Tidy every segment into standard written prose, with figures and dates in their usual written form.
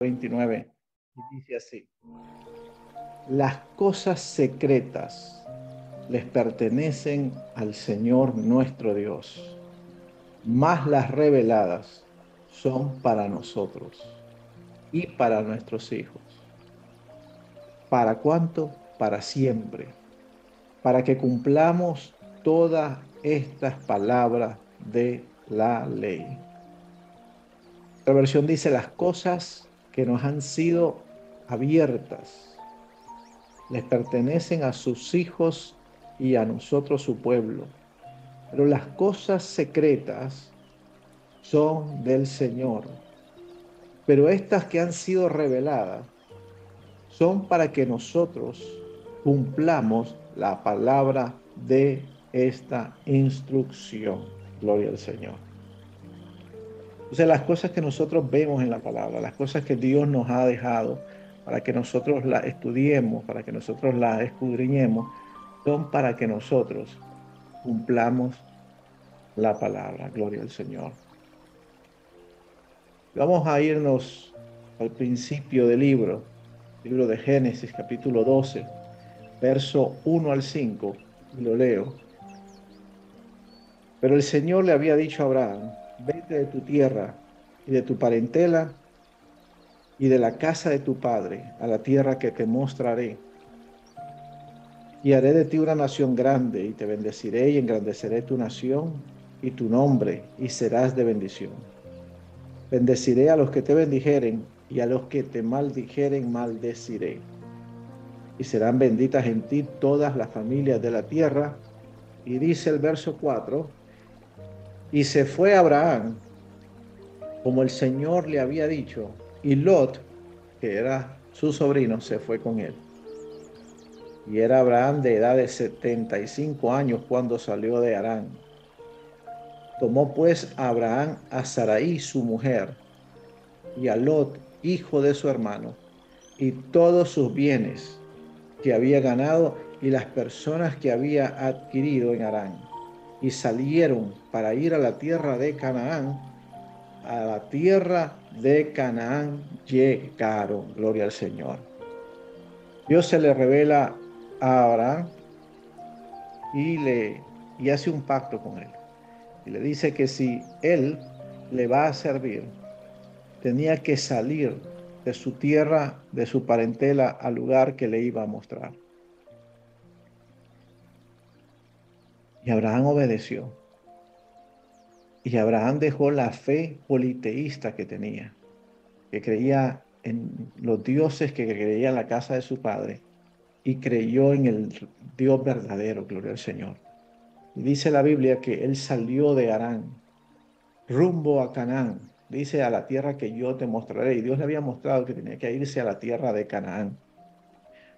29, y dice así: las cosas secretas les pertenecen al Señor nuestro Dios, mas las reveladas son para nosotros y para nuestros hijos. ¿Para cuánto? Para siempre, para que cumplamos todas estas palabras de la ley. La versión dice: las cosas que nos han sido abiertas les pertenecen a sus hijos y a nosotros su pueblo. Pero las cosas secretas son del Señor. Pero estas que han sido reveladas son para que nosotros cumplamos la palabra de esta instrucción. Gloria al Señor. Entonces, las cosas que nosotros vemos en la palabra, las cosas que Dios nos ha dejado para que nosotros las estudiemos, para que nosotros las escudriñemos, son para que nosotros cumplamos la palabra. Gloria al Señor. Vamos a irnos al principio del libro de Génesis, capítulo 12, verso 1 al 5, y lo leo. Pero el Señor le había dicho a Abraham: vete de tu tierra y de tu parentela y de la casa de tu padre a la tierra que te mostraré. Y haré de ti una nación grande, y te bendeciré y engrandeceré tu nación y tu nombre, y serás de bendición. Bendeciré a los que te bendijeren, y a los que te maldijeren maldeciré. Y serán benditas en ti todas las familias de la tierra. Y dice el verso 4, y se fue Abraham como el Señor le había dicho, y Lot, que era su sobrino, se fue con él. Y era Abraham de edad de 75 años cuando salió de Harán. Tomó pues Abraham a Sarai su mujer, y a Lot, hijo de su hermano, y todos sus bienes que había ganado y las personas que había adquirido en Harán, y salieron para ir a la tierra de Canaán. A la tierra de Canaán llegaron. Gloria al Señor. Dios se le revela a Abraham y hace un pacto con él. Y le dice que si él le va a servir, tenía que salir de su tierra, de su parentela, al lugar que le iba a mostrar. Y Abraham obedeció. Y Abraham dejó la fe politeísta que tenía, que creía en los dioses que creía en la casa de su padre, y creyó en el Dios verdadero. Gloria al Señor. Y dice la Biblia que él salió de Harán rumbo a Canaán. Dice: a la tierra que yo te mostraré. Y Dios le había mostrado que tenía que irse a la tierra de Canaán.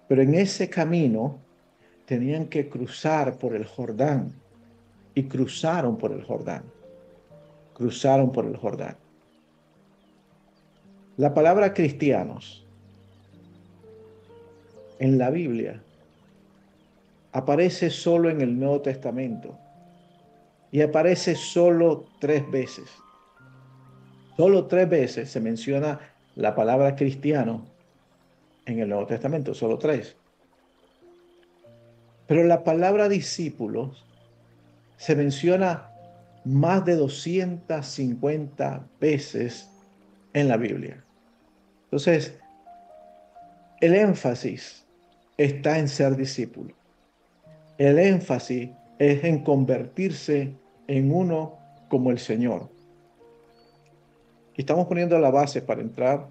Pero en ese camino tenían que cruzar por el Jordán. Y cruzaron por el Jordán. Cruzaron por el Jordán. La palabra cristianos en la Biblia aparece solo en el Nuevo Testamento. Y aparece solo 3 veces. Solo 3 veces se menciona la palabra cristiano en el Nuevo Testamento, solo 3. Pero la palabra discípulos se menciona más de 250 veces en la Biblia. Entonces, el énfasis está en ser discípulo. El énfasis es en convertirse en uno como el Señor. Y estamos poniendo la base para entrar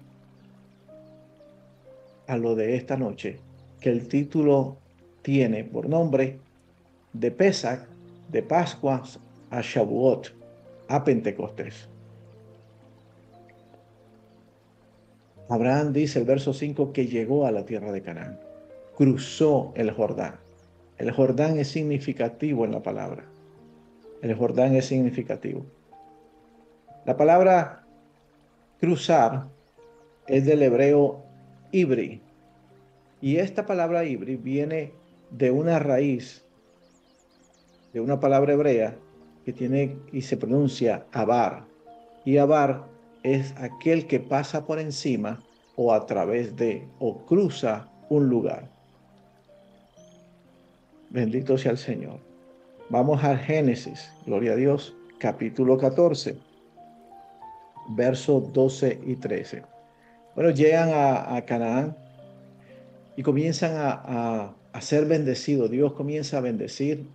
a lo de esta noche, que el título tiene por nombre: de Pesach, de Pascua a Shavuot, a Pentecostés. Abraham dice el verso 5 que llegó a la tierra de Canaán, cruzó el Jordán. El Jordán es significativo en la palabra. El Jordán es significativo. La palabra cruzar es del hebreo ibri, y esta palabra ibri viene de una raíz de una palabra hebrea que tiene y se pronuncia abar. Y abar es aquel que pasa por encima o a través de o cruza un lugar. Bendito sea el Señor. Vamos al Génesis, gloria a Dios, capítulo 14, versos 12 y 13. Bueno, llegan a Canaán y comienzan a ser bendecidos. Dios comienza a bendecir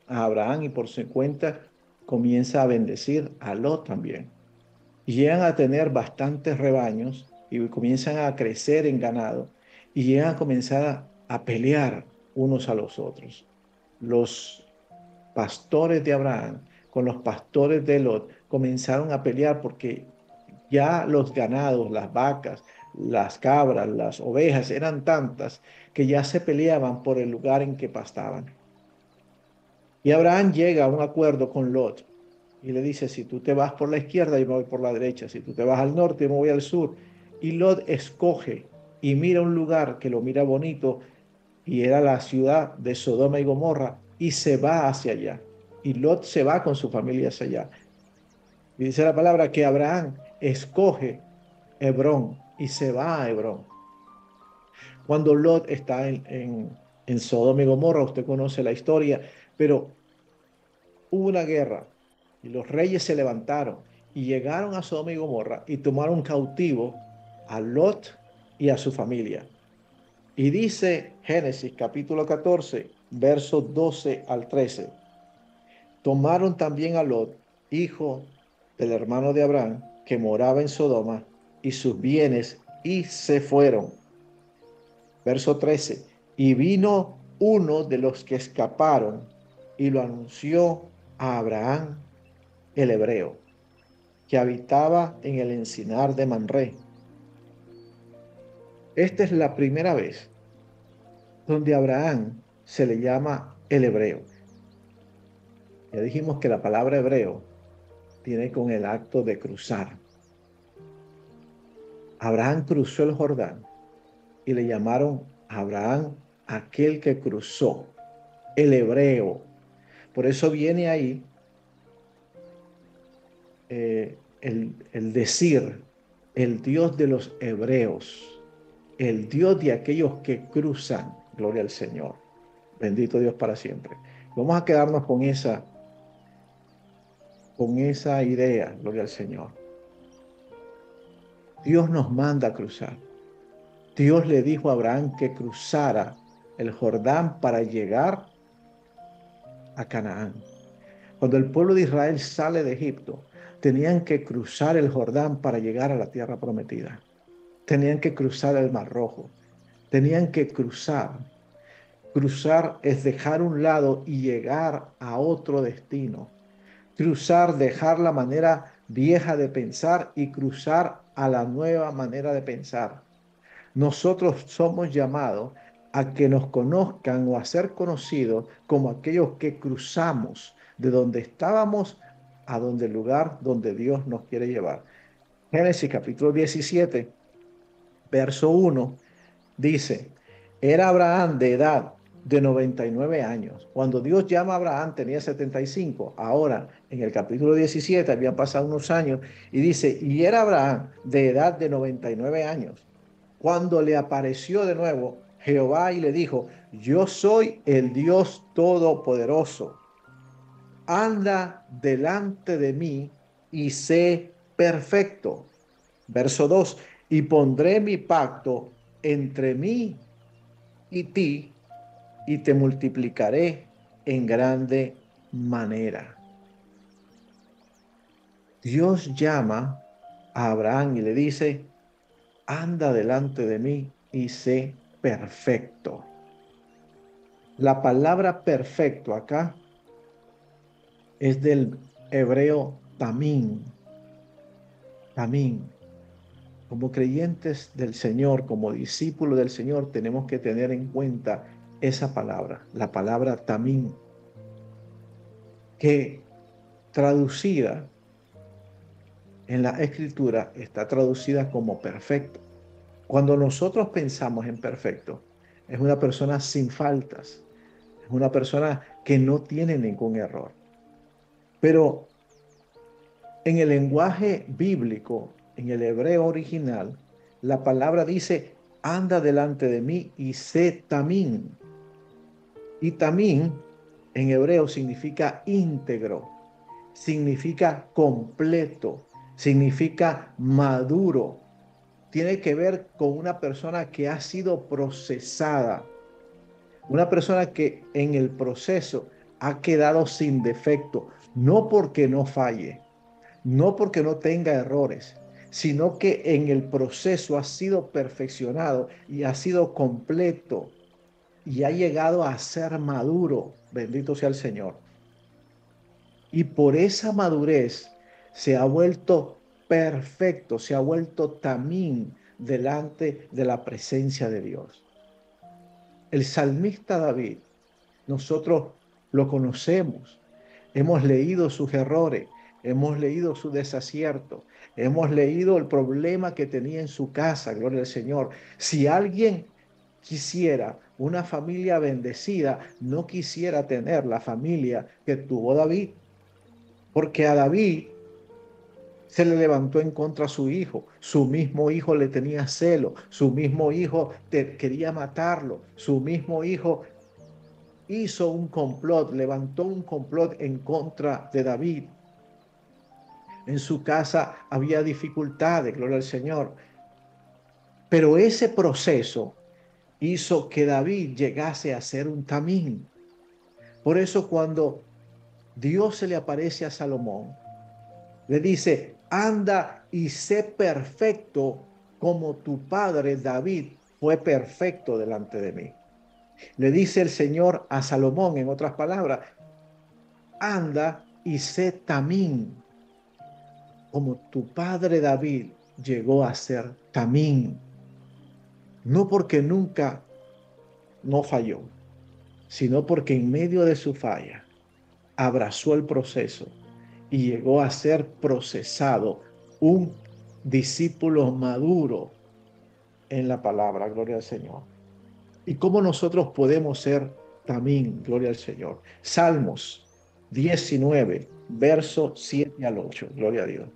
a Abraham y por su cuenta comienza a bendecir a Lot también. Y llegan a tener bastantes rebaños y comienzan a crecer en ganado y llegan a comenzar a pelear unos a los otros. Los pastores de Abraham con los pastores de Lot comenzaron a pelear porque ya los ganados, las vacas, las cabras, las ovejas eran tantas que ya se peleaban por el lugar en que pastaban. Y Abraham llega a un acuerdo con Lot y le dice, si tú te vas por la izquierda, yo me voy por la derecha, si tú te vas al norte, yo me voy al sur. Y Lot escoge y mira un lugar que lo mira bonito y era la ciudad de Sodoma y Gomorra y se va hacia allá. Y Lot se va con su familia hacia allá. Y dice la palabra que Abraham escoge Hebrón y se va a Hebrón. Cuando Lot está en Sodoma y Gomorra, usted conoce la historia, pero hubo una guerra y los reyes se levantaron y llegaron a Sodoma y Gomorra y tomaron cautivo a Lot y a su familia. Y dice Génesis capítulo 14, versos 12 al 13. Tomaron también a Lot, hijo del hermano de Abraham, que moraba en Sodoma, y sus bienes, y se fueron. Verso 13. Y vino uno de los que escaparon y lo anunció a Abraham, el hebreo, que habitaba en el encinar de Manré. Esta es la primera vez donde Abraham se le llama el hebreo. Ya dijimos que la palabra hebreo tiene con el acto de cruzar. Abraham cruzó el Jordán y le llamaron Abraham aquel que cruzó, el hebreo. Por eso viene ahí el decir, el Dios de los hebreos, el Dios de aquellos que cruzan. Gloria al Señor. Bendito Dios para siempre. Vamos a quedarnos con esa idea, gloria al Señor. Dios nos manda a cruzar. Dios le dijo a Abraham que cruzara el Jordán para llegar a Canaán. Cuando el pueblo de Israel sale de Egipto, tenían que cruzar el Jordán para llegar a la tierra prometida. Tenían que cruzar el Mar Rojo. Tenían que cruzar. Cruzar es dejar un lado y llegar a otro destino. Cruzar, dejar la manera vieja de pensar y cruzar a la nueva manera de pensar. Nosotros somos llamados a que nos conozcan o a ser conocidos como aquellos que cruzamos de donde estábamos a donde el lugar donde Dios nos quiere llevar. Génesis capítulo 17, verso 1 dice, era Abraham de edad de 99 años. Cuando Dios llama a Abraham tenía 75. Ahora, en el capítulo 17, habían pasado unos años y dice, y era Abraham de edad de 99 años. Cuando le apareció de nuevo Jehová y le dijo, yo soy el Dios Todopoderoso. Anda delante de mí y sé perfecto. Verso 2, y pondré mi pacto entre mí y ti, y te multiplicaré en grande manera. Dios llama a Abraham y le dice, anda delante de mí y sé perfecto. La palabra perfecto acá es del hebreo tamín. Tamín. Como creyentes del Señor, como discípulos del Señor, tenemos que tener en cuenta esa palabra, la palabra tamín, que traducida en la escritura está traducida como perfecto. Cuando nosotros pensamos en perfecto, es una persona sin faltas, es una persona que no tiene ningún error. Pero en el lenguaje bíblico, en el hebreo original, La palabra dice, anda delante de mí y sé tamín. Y tamín en hebreo significa íntegro, significa completo, significa maduro. Tiene que ver con una persona que ha sido procesada, una persona que en el proceso ha quedado sin defecto, no porque no falle, no porque no tenga errores, sino que en el proceso ha sido perfeccionado y ha sido completo y ha llegado a ser maduro. Bendito sea el Señor. Y por esa madurez se ha vuelto perfecto, se ha vuelto tamín delante de la presencia de Dios. El salmista David, nosotros lo conocemos, hemos leído sus errores, hemos leído su desacierto, hemos leído el problema que tenía en su casa, gloria al Señor. Si alguien quisiera una familia bendecida, no quisiera tener la familia que tuvo David, porque a David se le levantó en contra a su hijo. Su mismo hijo le tenía celo. Su mismo hijo quería matarlo. Su mismo hijo hizo un complot, levantó un complot en contra de David. En su casa había dificultades, gloria al Señor. Pero ese proceso hizo que David llegase a ser un tamín. Por eso cuando Dios se le aparece a Salomón, le dice, anda y sé perfecto como tu padre David fue perfecto delante de mí. Le dice el Señor a Salomón, en otras palabras, anda y sé tamín como tu padre David llegó a ser tamín. No porque nunca no falló, sino porque en medio de su falla abrazó el proceso y llegó a ser procesado, un discípulo maduro en la palabra, gloria al Señor. ¿Y cómo nosotros podemos ser también, gloria al Señor? Salmos 19, verso 7 al 8, gloria a Dios.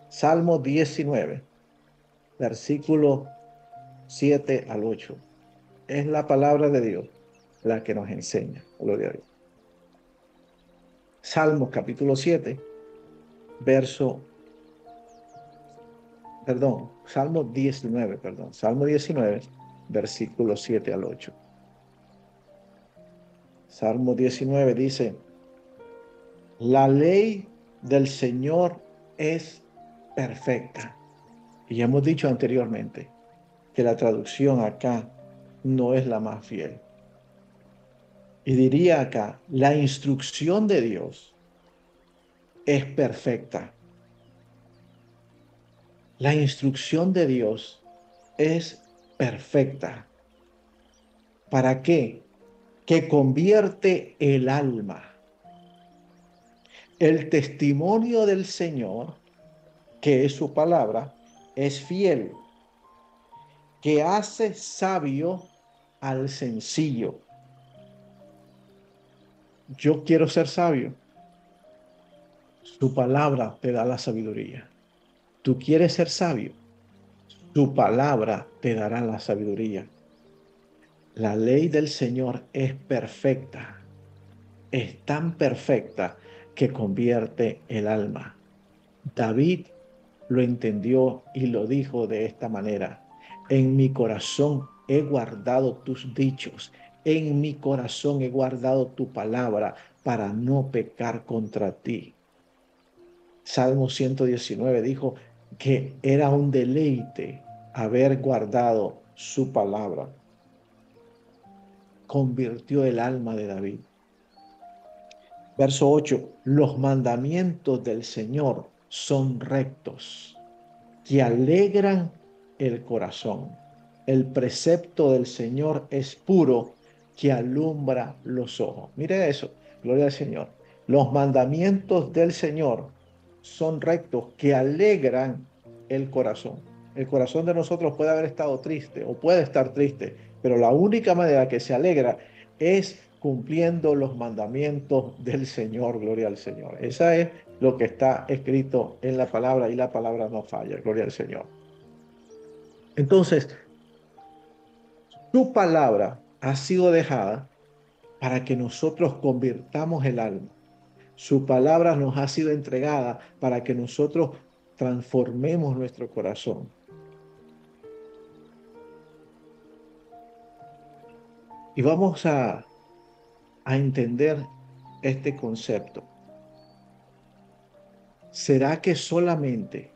Salmo 19, versículo 7 al 8. Es la palabra de Dios la que nos enseña, gloria a Dios. Salmos capítulo 7, verso, perdón, Salmo 19, perdón, Salmo 19, versículo 7 al 8. Salmo 19 dice, la ley del Señor es perfecta. Y ya hemos dicho anteriormente que la traducción acá no es la más fiel. Y diría acá, la instrucción de Dios es perfecta. La instrucción de Dios es perfecta. ¿Para qué? Que convierte el alma. El testimonio del Señor, que es su palabra, es fiel, que hace sabio al sencillo. Yo quiero ser sabio. Su palabra te da la sabiduría. Tú quieres ser sabio. Su palabra te dará la sabiduría. La ley del Señor es perfecta. Es tan perfecta que convierte el alma. David lo entendió y lo dijo de esta manera. En mi corazón he guardado tus dichos. En mi corazón he guardado tu palabra para no pecar contra ti. Salmo 119 dijo que era un deleite haber guardado su palabra. Convirtió el alma de David. Verso 8, los mandamientos del Señor son rectos, que alegran el corazón. El precepto del Señor es puro, que alumbra los ojos. Mire eso, gloria al Señor. Los mandamientos del Señor son rectos, que alegran el corazón. El corazón de nosotros puede haber estado triste o puede estar triste, pero la única manera que se alegra es cumpliendo los mandamientos del Señor, gloria al Señor. Esa es lo que está escrito en la palabra y la palabra no falla, gloria al Señor. Entonces, tu palabra ha sido dejada para que nosotros convirtamos el alma. Su palabra nos ha sido entregada para que nosotros transformemos nuestro corazón. Y vamos a entender este concepto. ¿Será que solamente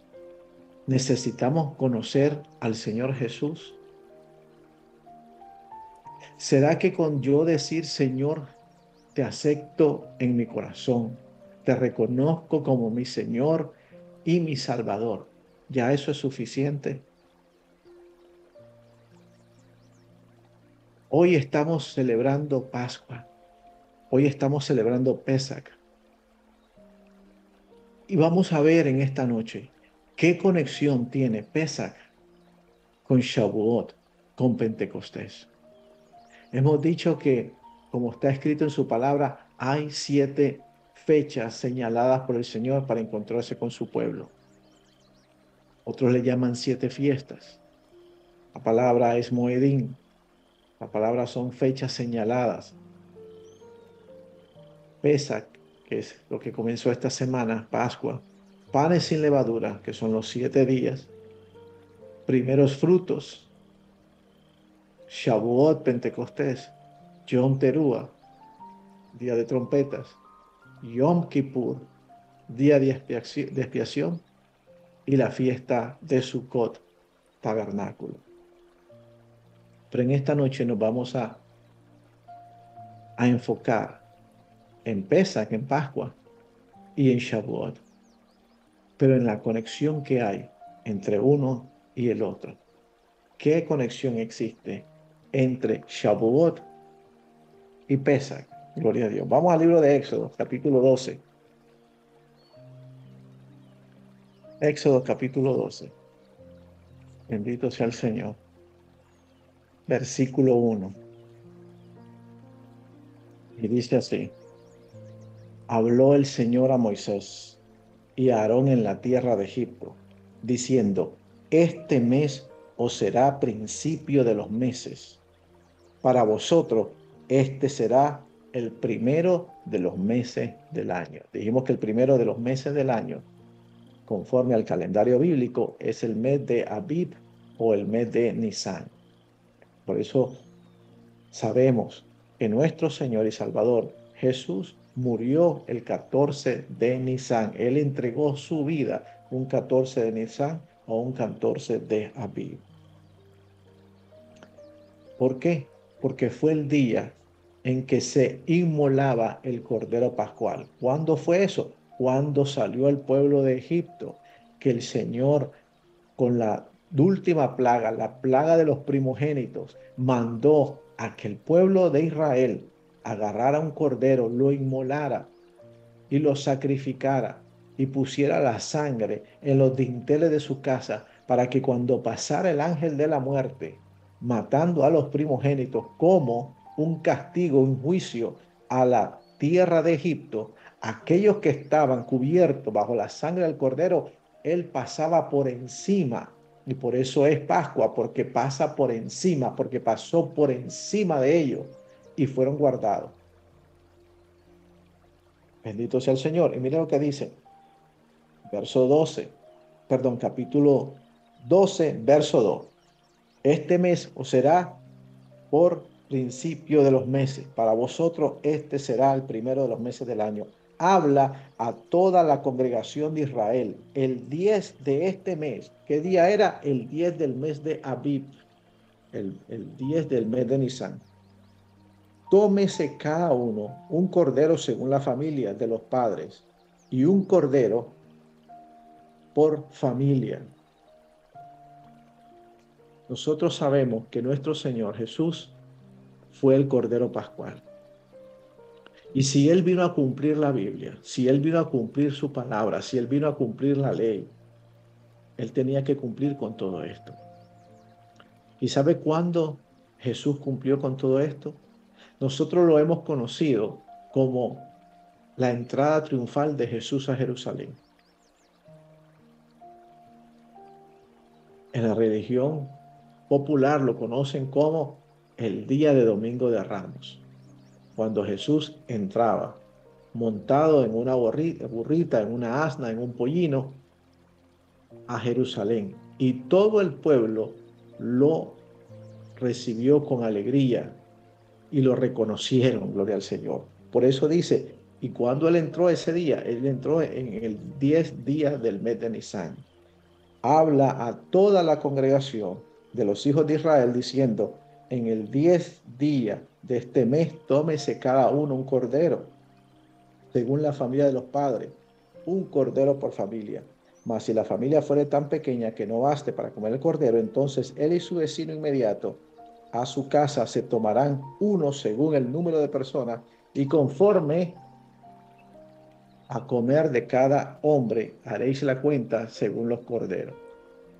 necesitamos conocer al Señor Jesús? ¿Será que con yo decir, Señor, te acepto en mi corazón, te reconozco como mi Señor y mi Salvador, ya eso es suficiente? Hoy estamos celebrando Pascua, hoy estamos celebrando Pesach y vamos a ver en esta noche qué conexión tiene Pesach con Shavuot, con Pentecostés. Hemos dicho que, como está escrito en su palabra, hay 7 fechas señaladas por el Señor para encontrarse con su pueblo. Otros le llaman 7 fiestas. La palabra es Moedín. La palabra son fechas señaladas. Pesach, que es lo que comenzó esta semana, Pascua. Panes sin levadura, que son los 7 días. Primeros frutos. Shavuot, Pentecostés. Yom Teruah, día de trompetas. Yom Kippur, día de expiación. Y la fiesta de Sukkot, tabernáculo. Pero en esta noche nos vamos a enfocar en Pesach, en Pascua y en Shavuot, pero en la conexión que hay entre uno y el otro. ¿Qué conexión existe entre Shavuot y Pesach? Gloria a Dios. Vamos al libro de Éxodo, capítulo 12. Éxodo, capítulo 12. Bendito sea el Señor. Versículo 1. Y dice así: Habló el Señor a Moisés y a Aarón en la tierra de Egipto, diciendo: Este mes os será principio de los meses. Para vosotros, este será el primero de los meses del año. Dijimos que el primero de los meses del año, conforme al calendario bíblico, es el mes de Abib o el mes de Nisan. Por eso sabemos que nuestro Señor y Salvador Jesús murió el 14 de Nisan. Él entregó su vida un 14 de Nisan o un 14 de Abib. ¿Por qué? Porque fue el día en que se inmolaba el Cordero Pascual. ¿Cuándo fue eso? Cuando salió el pueblo de Egipto, que el Señor, con la última plaga, la plaga de los primogénitos, mandó a que el pueblo de Israel agarrara un cordero, lo inmolara y lo sacrificara y pusiera la sangre en los dinteles de su casa para que cuando pasara el ángel de la muerte, matando a los primogénitos como un castigo, un juicio a la tierra de Egipto, aquellos que estaban cubiertos bajo la sangre del cordero, él pasaba por encima. Y por eso es Pascua, porque pasa por encima, porque pasó por encima de ellos y fueron guardados. Bendito sea el Señor. Y mire lo que dice, verso 12, perdón, capítulo 12, verso 2. Este mes os será por principio de los meses. Para vosotros este será el primero de los meses del año. Habla a toda la congregación de Israel. El 10 de este mes. ¿Qué día era? El 10 del mes de Abib. El 10 del mes de Nisan. Tómese cada uno un cordero según la familia de los padres y un cordero por familia. Nosotros sabemos que nuestro Señor Jesús fue el Cordero Pascual. Y si Él vino a cumplir la Biblia, si Él vino a cumplir su palabra, si Él vino a cumplir la ley, Él tenía que cumplir con todo esto. ¿Y sabe cuándo Jesús cumplió con todo esto? Nosotros lo hemos conocido como la entrada triunfal de Jesús a Jerusalén. En la religión popular lo conocen como el día de Domingo de Ramos, cuando Jesús entraba montado en una burrita, en una asna, en un pollino, a Jerusalén. Y todo el pueblo lo recibió con alegría y lo reconocieron, gloria al Señor. Por eso dice, y cuando él entró ese día, él entró en el 10 días del mes de Nisan. Habla a toda la congregación de los hijos de Israel diciendo, en el 10 día de este mes, tómese cada uno un cordero, según la familia de los padres, un cordero por familia. Mas si la familia fuere tan pequeña que no baste para comer el cordero, entonces él y su vecino inmediato a su casa se tomarán uno según el número de personas y conforme a comer de cada hombre haréis la cuenta según los corderos.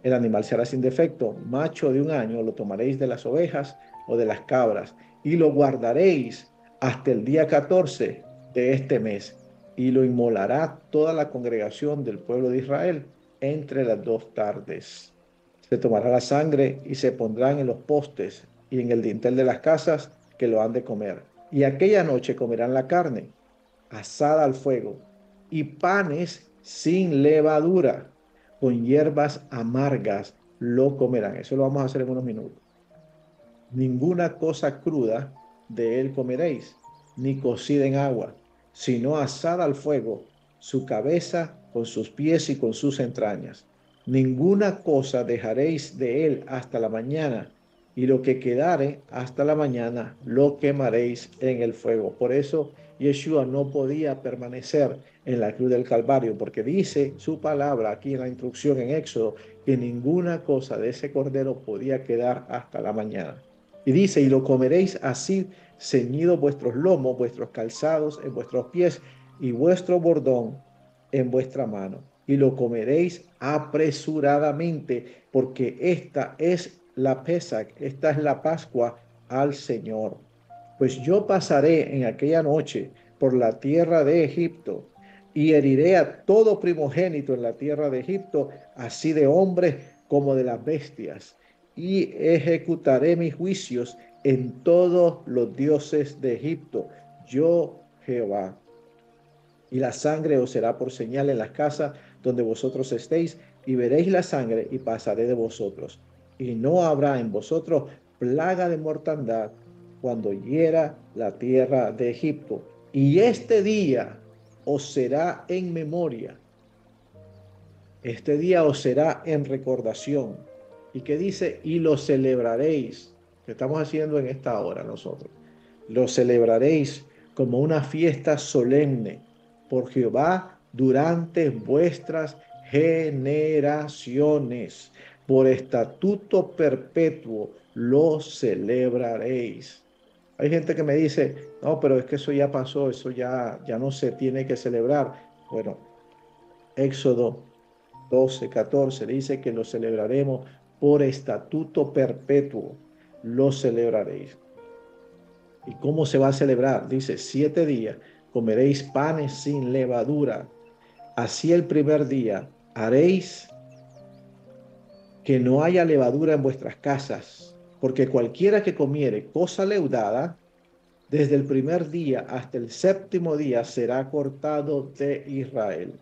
El animal será sin defecto, macho de un año, lo tomaréis de las ovejas o de las cabras y lo guardaréis hasta el día 14 de este mes y lo inmolará toda la congregación del pueblo de Israel entre las 2 tardes. Se tomará la sangre y se pondrán en los postes y en el dintel de las casas que lo han de comer. Y aquella noche comerán la carne asada al fuego y panes sin levadura, con hierbas amargas lo comerán. Eso lo vamos a hacer en unos minutos. Ninguna cosa cruda de él comeréis, ni cocida en agua, sino asada al fuego, su cabeza con sus pies y con sus entrañas. Ninguna cosa dejaréis de él hasta la mañana, y lo que quedare hasta la mañana lo quemaréis en el fuego. Por eso Yeshua no podía permanecer en la cruz del Calvario, porque dice su palabra aquí en la instrucción en Éxodo, que ninguna cosa de ese cordero podía quedar hasta la mañana. Y dice, y lo comeréis así, ceñidos vuestros lomos, vuestros calzados en vuestros pies y vuestro bordón en vuestra mano. Y lo comeréis apresuradamente, porque esta es la Pesach, esta es la Pascua al Señor. Pues yo pasaré en aquella noche por la tierra de Egipto y heriré a todo primogénito en la tierra de Egipto, así de hombres como de las bestias, y ejecutaré mis juicios en todos los dioses de Egipto, yo Jehová. Y la sangre os será por señal en las casas donde vosotros estéis, y veréis la sangre y pasaré de vosotros. Y no habrá en vosotros plaga de mortandad cuando hiera la tierra de Egipto. Y este día os será en memoria. Este día os será en recordación. ¿Y qué dice? Y lo celebraréis, que estamos haciendo en esta hora nosotros. Lo celebraréis como una fiesta solemne por Jehová durante vuestras generaciones. Por estatuto perpetuo lo celebraréis. Hay gente que me dice, no, pero es que eso ya pasó, eso ya no se tiene que celebrar. Bueno, Éxodo 12:14 dice que lo celebraremos por estatuto perpetuo, lo celebraréis. ¿Y cómo se va a celebrar? Dice, 7 días comeréis panes sin levadura. Así el primer día haréis que no haya levadura en vuestras casas, porque cualquiera que comiere cosa leudada, desde el primer día hasta el séptimo día será cortado de Israel.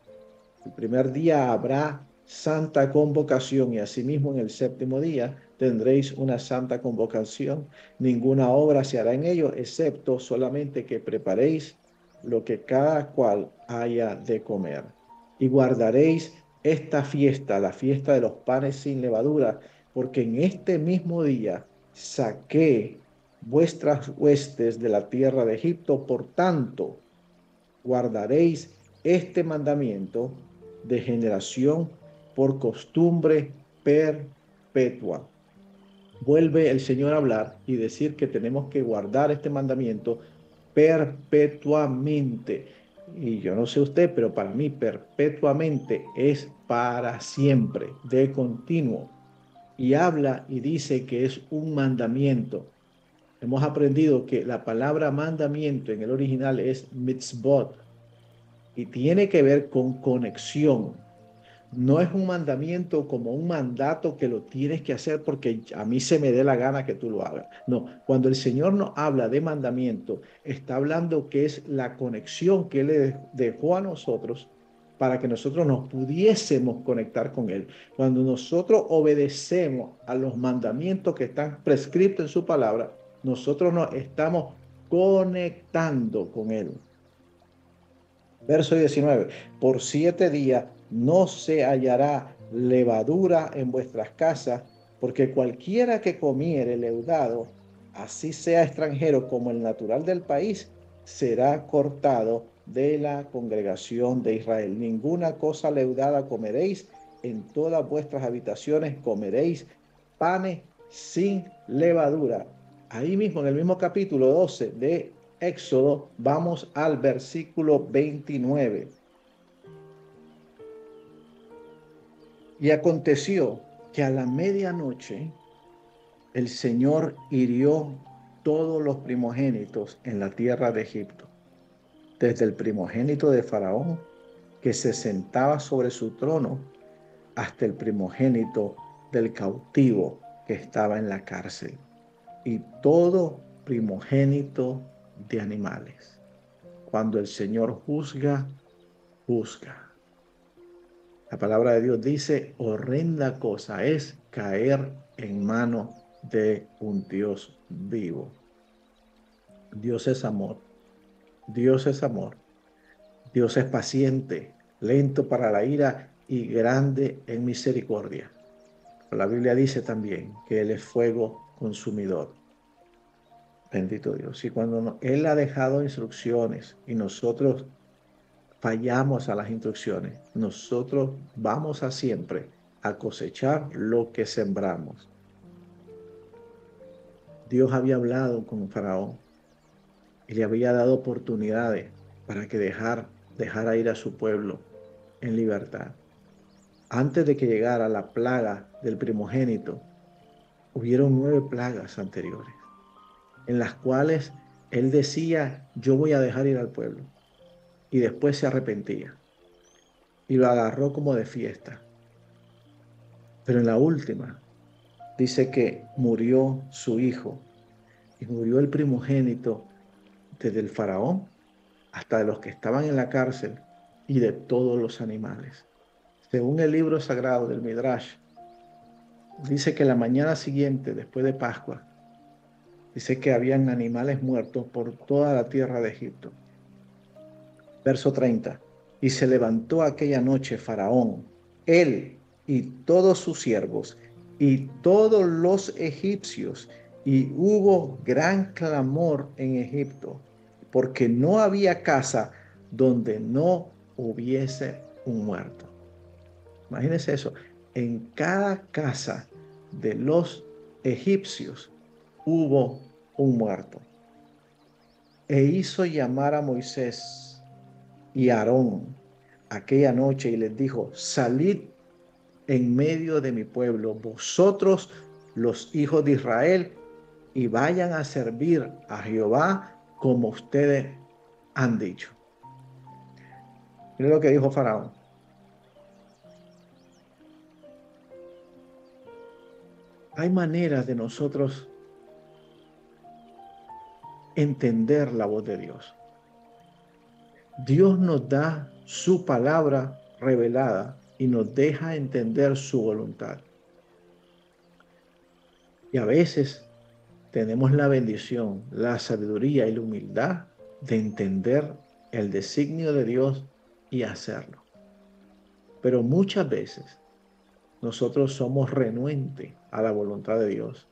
El primer día habrá santa convocación y asimismo en el séptimo día tendréis una santa convocación. Ninguna obra se hará en ello, excepto solamente que preparéis lo que cada cual haya de comer. Y guardaréis esta fiesta, la fiesta de los panes sin levadura, porque en este mismo día saqué vuestras huestes de la tierra de Egipto. Por tanto, guardaréis este mandamiento de generación por costumbre perpetua. Vuelve el Señor a hablar y decir que tenemos que guardar este mandamiento perpetuamente. Y yo no sé usted, pero para mí perpetuamente es para siempre, de continuo. Y habla y dice que es un mandamiento. Hemos aprendido que la palabra mandamiento en el original es mitzvot y tiene que ver con conexión. No es un mandamiento como un mandato que lo tienes que hacer porque a mí se me dé la gana que tú lo hagas. No, cuando el Señor nos habla de mandamiento, está hablando que es la conexión que Él le dejó a nosotros para que nosotros nos pudiésemos conectar con Él. Cuando nosotros obedecemos a los mandamientos que están prescritos en su palabra, nosotros nos estamos conectando con Él. Verso 19, por 7 días no se hallará levadura en vuestras casas, porque cualquiera que comiere leudado, así sea extranjero como el natural del país, será cortado de la congregación de Israel. Ninguna cosa leudada comeréis, en todas vuestras habitaciones comeréis panes sin levadura. Ahí mismo, en el mismo capítulo 12 de Éxodo, vamos al versículo 29. Y aconteció que a la medianoche el Señor hirió todos los primogénitos en la tierra de Egipto, desde el primogénito de Faraón, que se sentaba sobre su trono, hasta el primogénito del cautivo que estaba en la cárcel, y todo primogénito de animales. Cuando el Señor juzga, juzga. La palabra de Dios dice, horrenda cosa es caer en manos de un Dios vivo. Dios es amor. Dios es amor. Dios es paciente, lento para la ira y grande en misericordia. La Biblia dice también que Él es fuego consumidor. Bendito Dios. Y cuando Él ha dejado instrucciones y nosotros fallamos a las instrucciones, nosotros vamos a siempre a cosechar lo que sembramos. Dios había hablado con Faraón y le había dado oportunidades para que dejara ir a su pueblo en libertad. Antes de que llegara la plaga del primogénito, hubieron 9 plagas anteriores, en las cuales él decía, yo voy a dejar ir al pueblo, y después se arrepentía, y lo agarró como de fiesta. Pero en la última, dice que murió su hijo, y murió el primogénito desde el faraón hasta de los que estaban en la cárcel y de todos los animales. Según el libro sagrado del Midrash, dice que la mañana siguiente, después de Pascua, dice que habían animales muertos por toda la tierra de Egipto. Verso 30. Y se levantó aquella noche Faraón, él y todos sus siervos y todos los egipcios, y hubo gran clamor en Egipto, porque no había casa donde no hubiese un muerto. Imagínense eso. En cada casa de los egipcios hubo un muerto. E hizo llamar a Moisés y a Aarón aquella noche y les dijo, salid en medio de mi pueblo, vosotros los hijos de Israel, y vayan a servir a Jehová como ustedes han dicho. Miren lo que dijo Faraón. Hay maneras de nosotros entender la voz de Dios. Dios nos da su palabra revelada y nos deja entender su voluntad. Y a veces tenemos la bendición, la sabiduría y la humildad de entender el designio de Dios y hacerlo. Pero muchas veces nosotros somos renuentes a la voluntad de Dios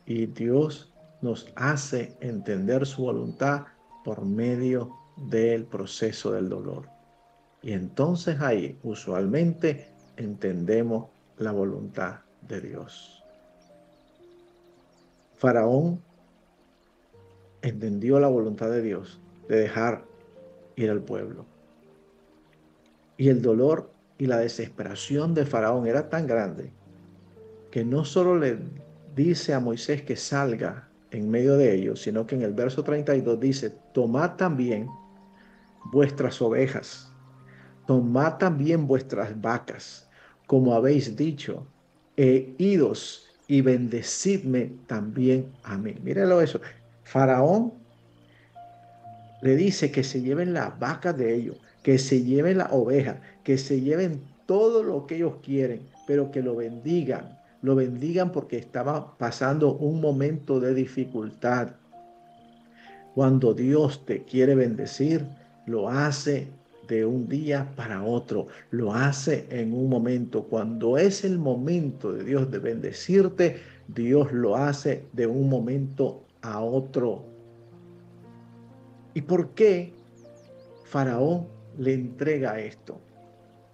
y Dios nos hace entender su voluntad por medio del proceso del dolor. Y entonces ahí usualmente entendemos la voluntad de Dios. Faraón entendió la voluntad de Dios de dejar ir al pueblo. Y el dolor y la desesperación de Faraón era tan grande que no solo le dice a Moisés que salga en medio de ellos, sino que en el verso 32 dice, tomad también vuestras ovejas, tomad también vuestras vacas, como habéis dicho, e idos y bendecidme también a mí. Míralo eso. Faraón le dice que se lleven las vacas de ellos, que se lleven las ovejas, que se lleven todo lo que ellos quieren, pero que lo bendigan. Lo bendigan porque estaba pasando un momento de dificultad. Cuando Dios te quiere bendecir, lo hace de un día para otro, lo hace en un momento. Cuando es el momento de Dios de bendecirte, Dios lo hace de un momento a otro. ¿Y por qué Faraón le entrega esto?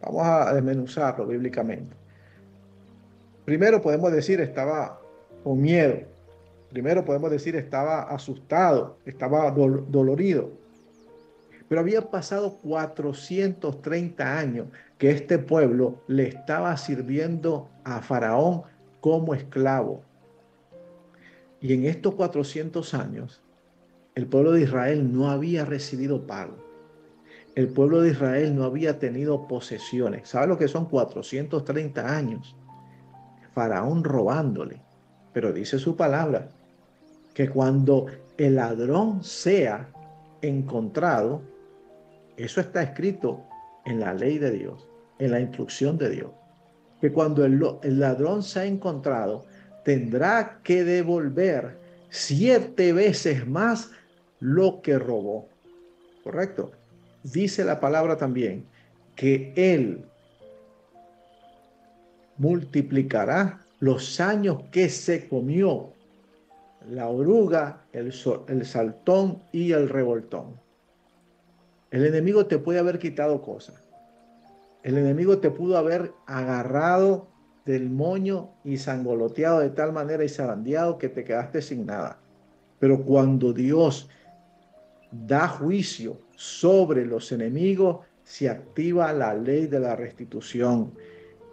Vamos a desmenuzarlo bíblicamente. Primero podemos decir estaba con miedo. Primero podemos decir estaba asustado, estaba dolorido. Pero había pasado 430 años que este pueblo le estaba sirviendo a Faraón como esclavo. Y en estos 400 años, el pueblo de Israel no había recibido pago. El pueblo de Israel no había tenido posesiones. ¿Sabe lo que son 430 años? Faraón robándole. Pero dice su palabra que cuando el ladrón sea encontrado, eso está escrito en la ley de Dios, en la instrucción de Dios, que cuando el ladrón se ha encontrado, tendrá que devolver 7 veces más lo que robó. ¿Correcto? Dice la palabra también que él multiplicará los años que se comió la oruga, el saltón y el revoltón. El enemigo te puede haber quitado cosas. El enemigo te pudo haber agarrado del moño y sangoloteado de tal manera y zarandeado que te quedaste sin nada. Pero cuando Dios da juicio sobre los enemigos, se activa la ley de la restitución.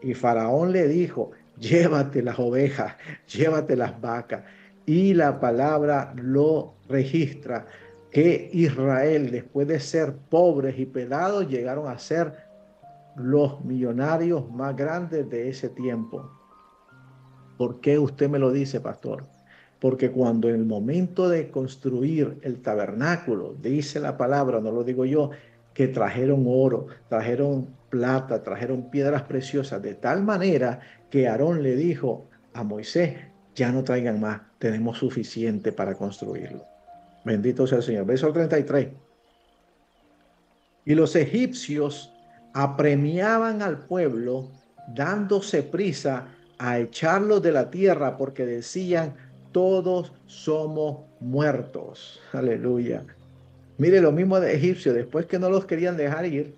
Y Faraón le dijo, llévate las ovejas, llévate las vacas. Y la palabra lo registra que Israel, después de ser pobres y pelados, llegaron a ser los millonarios más grandes de ese tiempo. ¿Por qué usted me lo dice, pastor? Porque cuando en el momento de construir el tabernáculo, dice la palabra, no lo digo yo, que trajeron oro, trajeron plata, trajeron piedras preciosas, de tal manera que Aarón le dijo a Moisés, ya no traigan más, tenemos suficiente para construirlo. Bendito sea el Señor. Verso 33. Y los egipcios apremiaban al pueblo, dándose prisa a echarlos de la tierra, porque decían, todos somos muertos. Aleluya. Mire lo mismo de egipcio, después que no los querían dejar ir,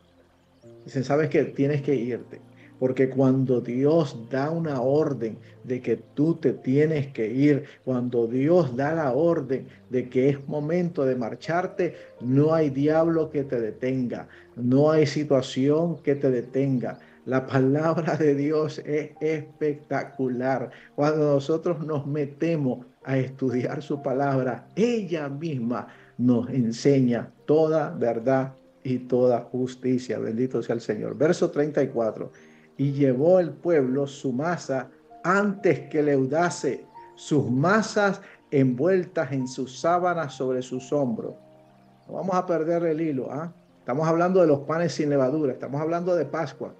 dicen, ¿sabes qué? Tienes que irte. Porque cuando Dios da una orden de que tú te tienes que ir, cuando Dios da la orden de que es momento de marcharte, no hay diablo que te detenga, no hay situación que te detenga. La palabra de Dios es espectacular. Cuando nosotros nos metemos a estudiar su palabra, ella misma nos enseña toda verdad y toda justicia. Bendito sea el Señor. Verso 34. Y llevó el pueblo su masa antes que leudase, sus masas envueltas en sus sábanas sobre sus hombros. No vamos a perder el hilo. ¿Ah? Estamos hablando de los panes sin levadura. Estamos hablando de Pascua.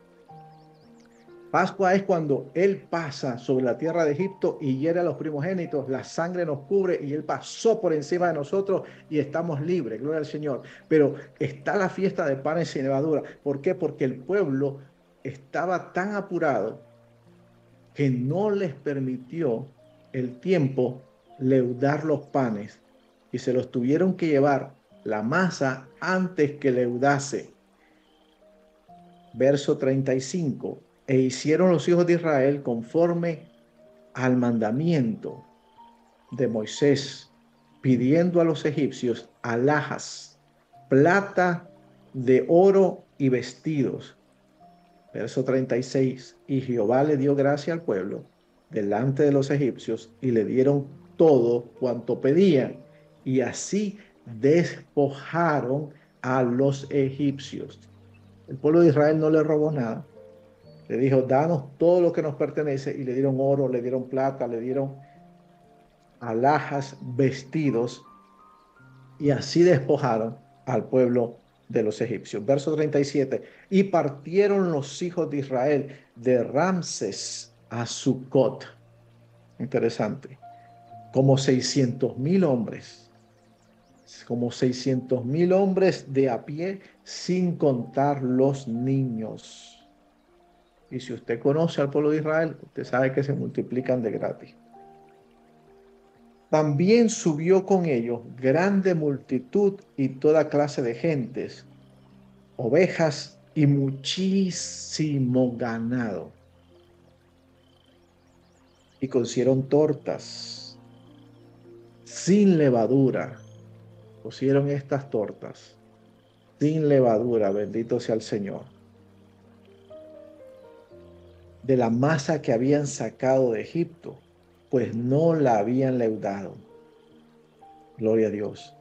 Pascua es cuando Él pasa sobre la tierra de Egipto y hiere a los primogénitos, la sangre nos cubre y Él pasó por encima de nosotros y estamos libres, gloria al Señor. Pero está la fiesta de panes sin levadura. ¿Por qué? Porque el pueblo estaba tan apurado que no les permitió el tiempo leudar los panes y se los tuvieron que llevar la masa antes que leudase. Verso 35. E hicieron los hijos de Israel conforme al mandamiento de Moisés, pidiendo a los egipcios alhajas, plata, de oro y vestidos. Verso 36. Y Jehová le dio gracia al pueblo delante de los egipcios y le dieron todo cuanto pedían. Y así despojaron a los egipcios. El pueblo de Israel no le robó nada. Le dijo, danos todo lo que nos pertenece, y le dieron oro, le dieron plata, le dieron alhajas, vestidos, y así despojaron al pueblo de los egipcios. Verso 37. Y partieron los hijos de Israel de Ramses a Sucot. Interesante. Como 600.000 hombres. Como 600.000 hombres de a pie, sin contar los niños. Y si usted conoce al pueblo de Israel, usted sabe que se multiplican de gratis. También subió con ellos grande multitud y toda clase de gentes, ovejas y muchísimo ganado. Y cocieron tortas sin levadura. Cocieron estas tortas sin levadura, bendito sea el Señor, de la masa que habían sacado de Egipto, pues no la habían leudado. Gloria a Dios.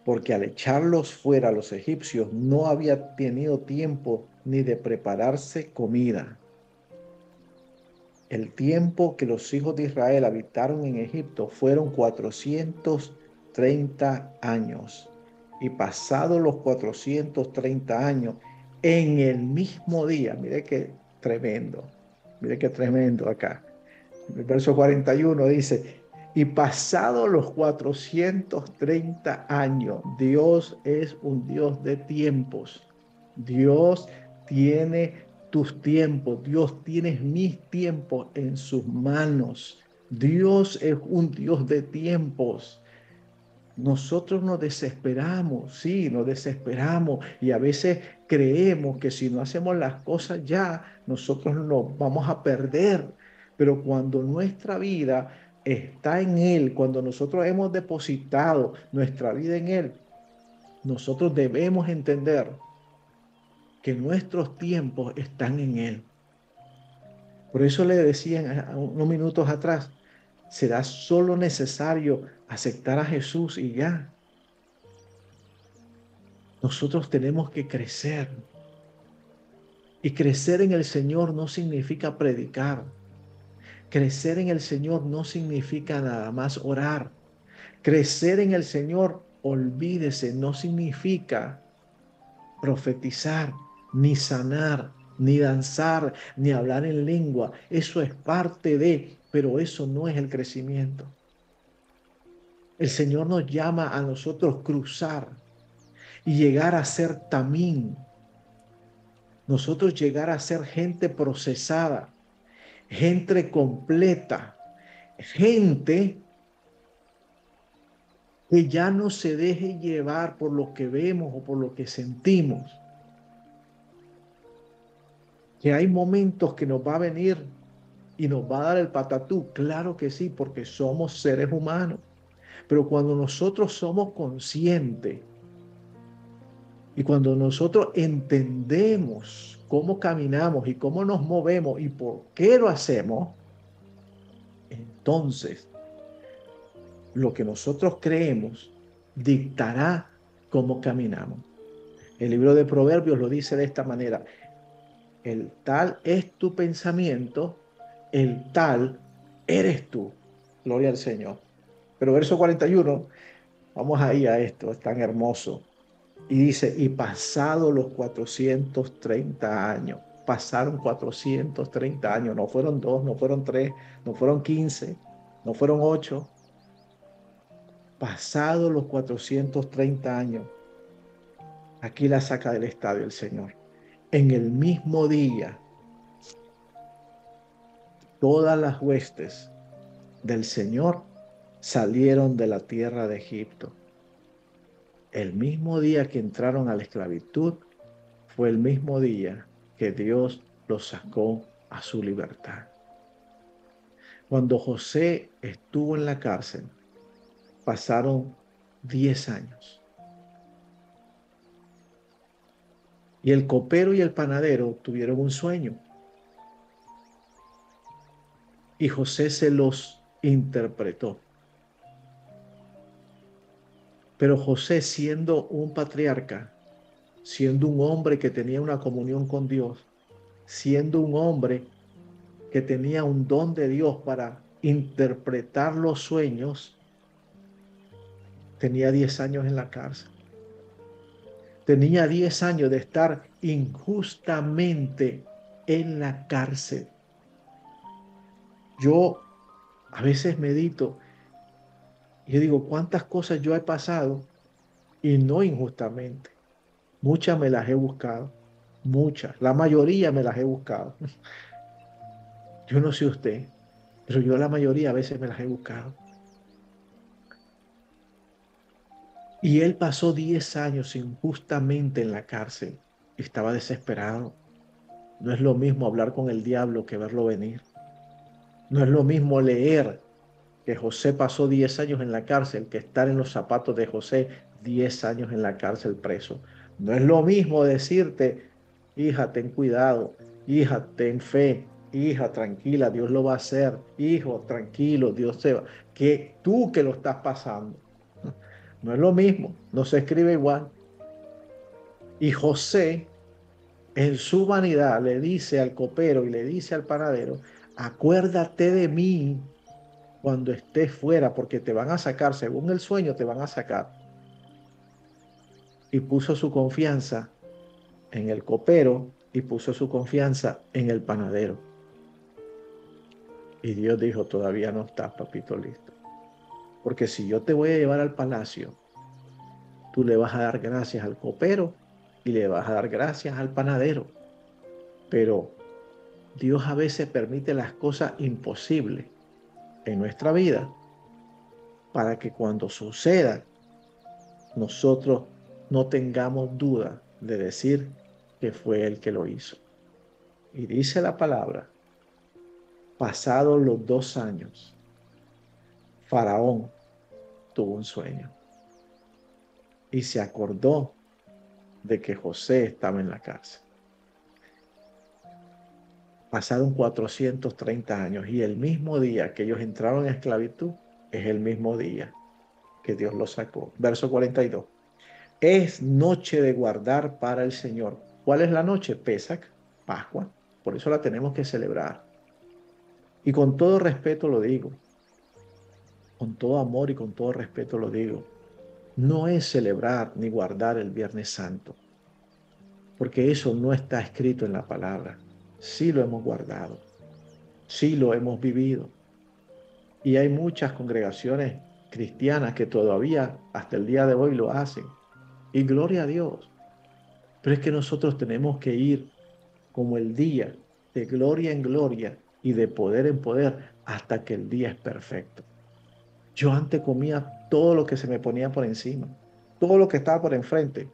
Porque al echarlos fuera a los egipcios no había tenido tiempo ni de prepararse comida. El tiempo que los hijos de Israel habitaron en Egipto fueron 430 años. Y pasados los 430 años, en el mismo día, mire qué tremendo acá. El verso 41 dice, y pasados los 430 años, Dios es un Dios de tiempos. Dios tiene tus tiempos, Dios tiene mis tiempos en sus manos. Dios es un Dios de tiempos. Nosotros nos desesperamos, sí, nos desesperamos, y a veces creemos que si no hacemos las cosas ya, nosotros nos vamos a perder. Pero cuando nuestra vida está en Él, cuando nosotros hemos depositado nuestra vida en Él, nosotros debemos entender que nuestros tiempos están en Él. Por eso le decía unos minutos atrás, será solo necesario aceptar a Jesús y ya. Nosotros tenemos que crecer. Y crecer en el Señor no significa predicar. Crecer en el Señor no significa nada más orar. Crecer en el Señor, olvídese, no significa profetizar, ni sanar, ni danzar, ni hablar en lengua. Eso es parte de, pero eso no es el crecimiento. El Señor nos llama a nosotros cruzar y llegar a ser tamín. Nosotros llegar a ser gente procesada, gente completa, gente que ya no se deje llevar por lo que vemos o por lo que sentimos. Que hay momentos que nos va a venir y nos va a dar el patatú, claro que sí, porque somos seres humanos. Pero cuando nosotros somos conscientes y cuando nosotros entendemos cómo caminamos y cómo nos movemos y por qué lo hacemos, entonces lo que nosotros creemos dictará cómo caminamos. El libro de Proverbios lo dice de esta manera: el tal es tu pensamiento, el tal eres tú. Gloria al Señor. Pero verso 41, vamos ahí a esto, es tan hermoso. Y dice, y pasado los 430 años, pasaron 430 años, no fueron 2, no fueron 3, no fueron 15, no fueron 8. Pasados los 430 años, aquí la saca del estadio el Señor. En el mismo día, todas las huestes del Señor salieron de la tierra de Egipto. El mismo día que entraron a la esclavitud, fue el mismo día que Dios los sacó a su libertad. Cuando José estuvo en la cárcel, pasaron 10 años. Y el copero y el panadero tuvieron un sueño. Y José se los interpretó. Pero José, siendo un patriarca, siendo un hombre que tenía una comunión con Dios, siendo un hombre que tenía un don de Dios para interpretar los sueños, tenía 10 años en la cárcel. Tenía 10 años de estar injustamente en la cárcel. Yo a veces medito y yo digo, ¿cuántas cosas yo he pasado y no injustamente? Muchas me las he buscado, muchas, la mayoría me las he buscado. Yo no sé usted, pero yo la mayoría a veces me las he buscado. Y él pasó 10 años injustamente en la cárcel. Estaba desesperado. No es lo mismo hablar con el diablo que verlo venir. No es lo mismo leer que José pasó 10 años en la cárcel que estar en los zapatos de José 10 años en la cárcel preso. No es lo mismo decirte, hija, ten cuidado, hija, ten fe, hija, tranquila, Dios lo va a hacer, hijo, tranquilo, Dios se va, que tú que lo estás pasando. No es lo mismo, no se escribe igual. Y José, en su vanidad, le dice al copero y le dice al panadero, acuérdate de mí cuando estés fuera, porque te van a sacar, según el sueño, te van a sacar. Y puso su confianza en el copero y puso su confianza en el panadero. Y Dios dijo, todavía no estás, papito, listo. Porque si yo te voy a llevar al palacio, tú le vas a dar gracias al copero y le vas a dar gracias al panadero. Pero Dios a veces permite las cosas imposibles en nuestra vida para que cuando suceda, nosotros no tengamos duda de decir que fue Él que lo hizo. Y dice la palabra, pasados los 2 años, Faraón tuvo un sueño y se acordó de que José estaba en la cárcel. Pasaron 430 años y el mismo día que ellos entraron en esclavitud es el mismo día que Dios los sacó. Verso 42. Es noche de guardar para el Señor. ¿Cuál es la noche? Pesac, Pascua. Por eso la tenemos que celebrar. Y con todo respeto lo digo, con todo amor y con todo respeto lo digo. No es celebrar ni guardar el Viernes Santo, porque eso no está escrito en la palabra. Sí lo hemos guardado, sí lo hemos vivido. Y hay muchas congregaciones cristianas que todavía hasta el día de hoy lo hacen. Y gloria a Dios. Pero es que nosotros tenemos que ir como el día, de gloria en gloria y de poder en poder, hasta que el día es perfecto. Yo antes comía todo lo que se me ponía por encima, todo lo que estaba por enfrente,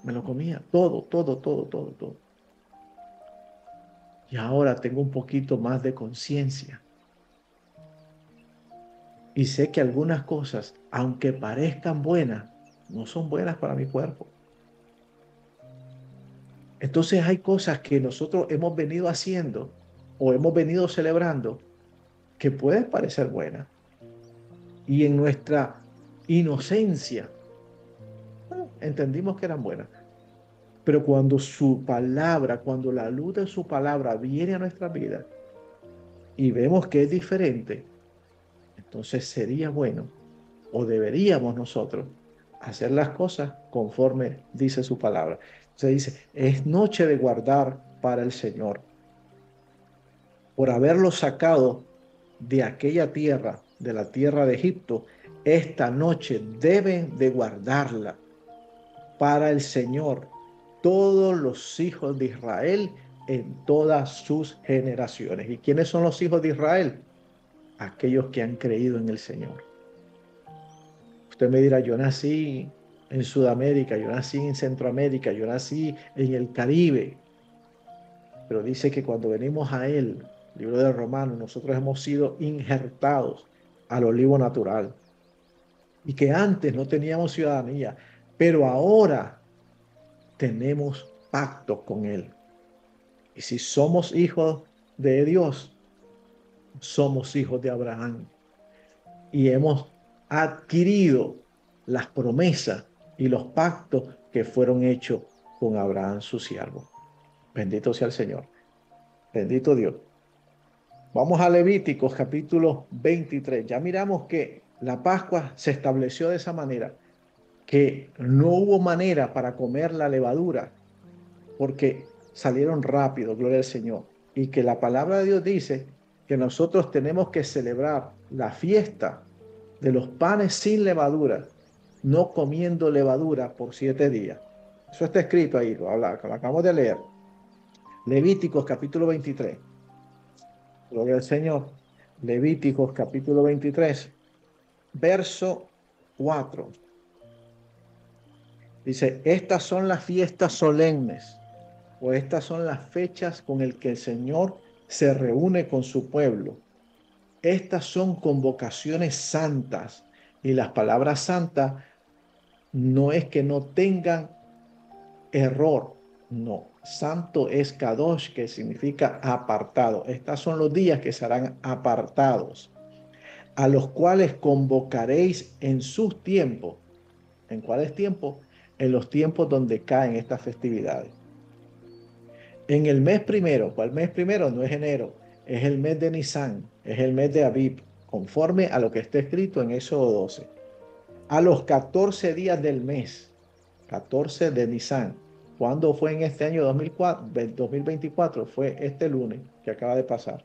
me lo comía, todo, todo, todo, todo, todo. Y ahora tengo un poquito más de conciencia y sé que algunas cosas, aunque parezcan buenas, no son buenas para mi cuerpo. Entonces hay cosas que nosotros hemos venido haciendo o hemos venido celebrando que pueden parecer buenas. Y en nuestra inocencia, entendimos que eran buenas. Pero cuando su palabra, cuando la luz de su palabra viene a nuestra vida y vemos que es diferente, entonces sería bueno o deberíamos nosotros hacer las cosas conforme dice su palabra. Se dice, es noche de guardar para el Señor, por haberlo sacado de aquella tierra, de la tierra de Egipto. Esta noche deben de guardarla para el Señor todos los hijos de Israel en todas sus generaciones. ¿Y quiénes son los hijos de Israel? Aquellos que han creído en el Señor. Usted me dirá, yo nací en Sudamérica, yo nací en Centroamérica, yo nací en el Caribe. Pero dice que cuando venimos a Él, libro de Romanos, nosotros hemos sido injertados al olivo natural. Y que antes no teníamos ciudadanía, pero ahora tenemos pacto con Él. Y si somos hijos de Dios, somos hijos de Abraham. Y hemos adquirido las promesas y los pactos que fueron hechos con Abraham su siervo. Bendito sea el Señor. Bendito Dios. Vamos a Levíticos capítulo 23. Ya miramos que la Pascua se estableció de esa manera, que no hubo manera para comer la levadura, porque salieron rápido, gloria al Señor. Y que la palabra de Dios dice que nosotros tenemos que celebrar la fiesta de los panes sin levadura, no comiendo levadura por 7 días. Eso está escrito ahí, lo acabamos de leer. Levíticos capítulo 23. Gloria al Señor. Levíticos capítulo 23, verso 4. Dice, estas son las fiestas solemnes, o estas son las fechas con el que el Señor se reúne con su pueblo. Estas son convocaciones santas, y las palabras santas no es que no tengan error, no. Santo es Kadosh, que significa apartado. Estos son los días que serán apartados, a los cuales convocaréis en sus tiempos. ¿En cuáles tiempos? En los tiempos donde caen estas festividades. En el mes primero, ¿cuál mes primero? No es enero, es el mes de Nisan, es el mes de Abib, conforme a lo que está escrito en Éxodo 12. A los 14 días del mes, 14 de Nisan. ¿Cuándo fue en este año 2024? Fue este lunes que acaba de pasar.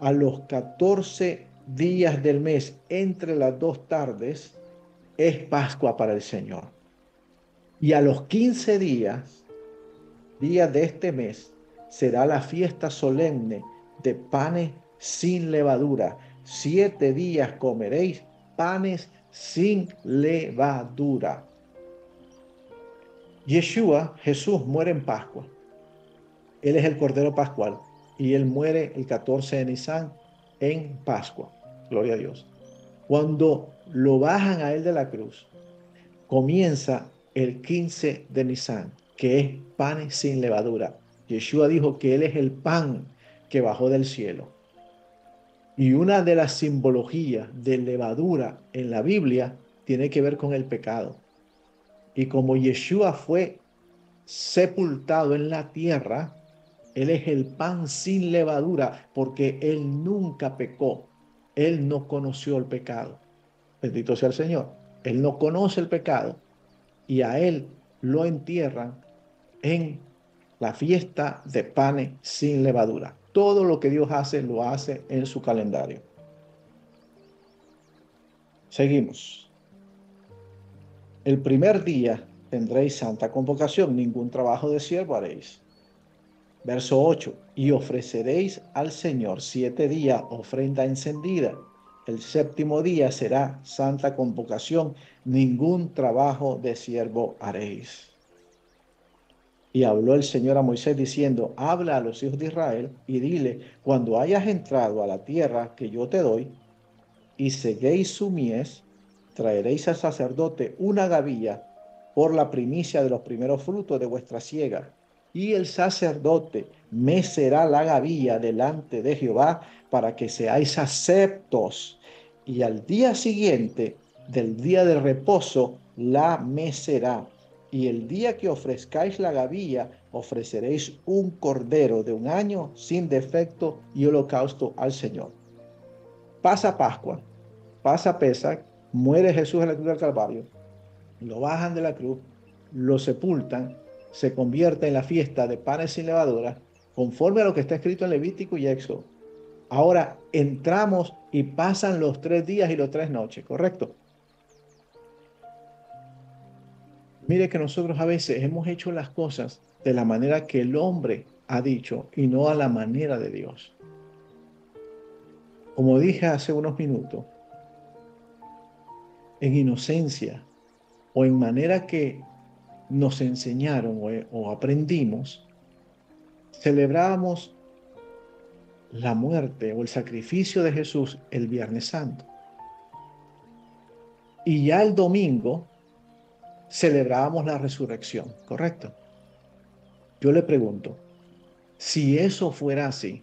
A los 14 días del mes, entre las dos tardes, es Pascua para el Señor. Y a los 15 días de este mes, será la fiesta solemne de panes sin levadura. 7 días comeréis panes sin levadura. Yeshua, Jesús, muere en Pascua. Él es el Cordero Pascual y él muere el 14 de Nisan en Pascua. Gloria a Dios. Cuando lo bajan a él de la cruz, comienza el 15 de Nisan, que es panes sin levadura. Yeshua dijo que él es el pan que bajó del cielo. Y una de las simbologías de levadura en la Biblia tiene que ver con el pecado. Y como Yeshua fue sepultado en la tierra, él es el pan sin levadura porque él nunca pecó. Él no conoció el pecado. Bendito sea el Señor. Él no conoce el pecado y a él lo entierran en la fiesta de panes sin levadura. Todo lo que Dios hace, lo hace en su calendario. Seguimos. El primer día tendréis santa convocación, ningún trabajo de siervo haréis. Verso 8. Y ofreceréis al Señor 7 días ofrenda encendida. El séptimo día será santa convocación, ningún trabajo de siervo haréis. Y habló el Señor a Moisés diciendo, habla a los hijos de Israel y dile, cuando hayas entrado a la tierra que yo te doy y seguéis su mies, traeréis al sacerdote una gavilla por la primicia de los primeros frutos de vuestra siega. Y el sacerdote mecerá la gavilla delante de Jehová para que seáis aceptos. Y al día siguiente del día de reposo la mecerá. Y el día que ofrezcáis la gavilla, ofreceréis un cordero de un año sin defecto y holocausto al Señor. Pasa Pascua, pasa Pesach, muere Jesús en la cruz del Calvario, lo bajan de la cruz, lo sepultan, se convierte en la fiesta de panes sin levadura, conforme a lo que está escrito en Levítico y Éxodo. Ahora entramos y pasan los 3 días y las 3 noches, ¿correcto? Mire que nosotros a veces hemos hecho las cosas de la manera que el hombre ha dicho y no a la manera de Dios. Como dije hace unos minutos, en inocencia o en manera que nos enseñaron o aprendimos, celebrábamos la muerte o el sacrificio de Jesús el Viernes Santo. Y ya el domingo celebrábamos la resurrección, ¿correcto? Yo le pregunto, si eso fuera así,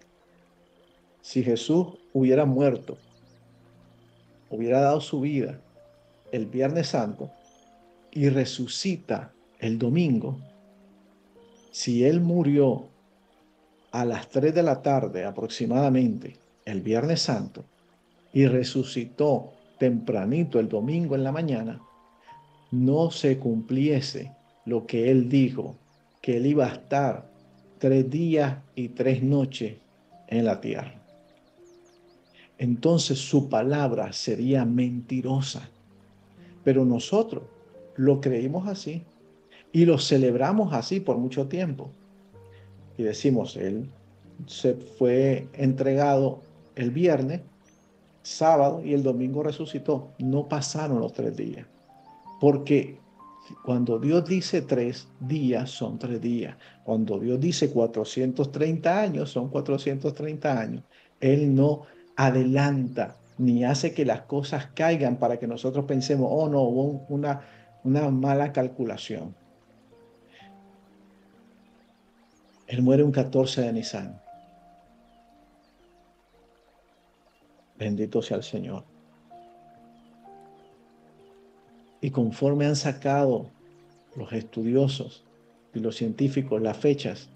si Jesús hubiera muerto, hubiera dado su vida el Viernes Santo y resucita el domingo, si Él murió a las 3 de la tarde aproximadamente, el Viernes Santo, y resucitó tempranito el domingo en la mañana, no se cumpliese lo que Él dijo, que Él iba a estar 3 días y 3 noches en la tierra. Entonces su palabra sería mentirosa. Pero nosotros lo creímos así y lo celebramos así por mucho tiempo. Y decimos, Él se fue entregado el viernes, sábado y el domingo resucitó. No pasaron los 3 días. Porque cuando Dios dice 3 días, son 3 días. Cuando Dios dice 430 años, son 430 años. Él no adelanta ni hace que las cosas caigan para que nosotros pensemos, oh no, hubo una mala calculación. Él muere un 14 de Nisan. Bendito sea el Señor. Y conforme han sacado los estudiosos y los científicos las fechas,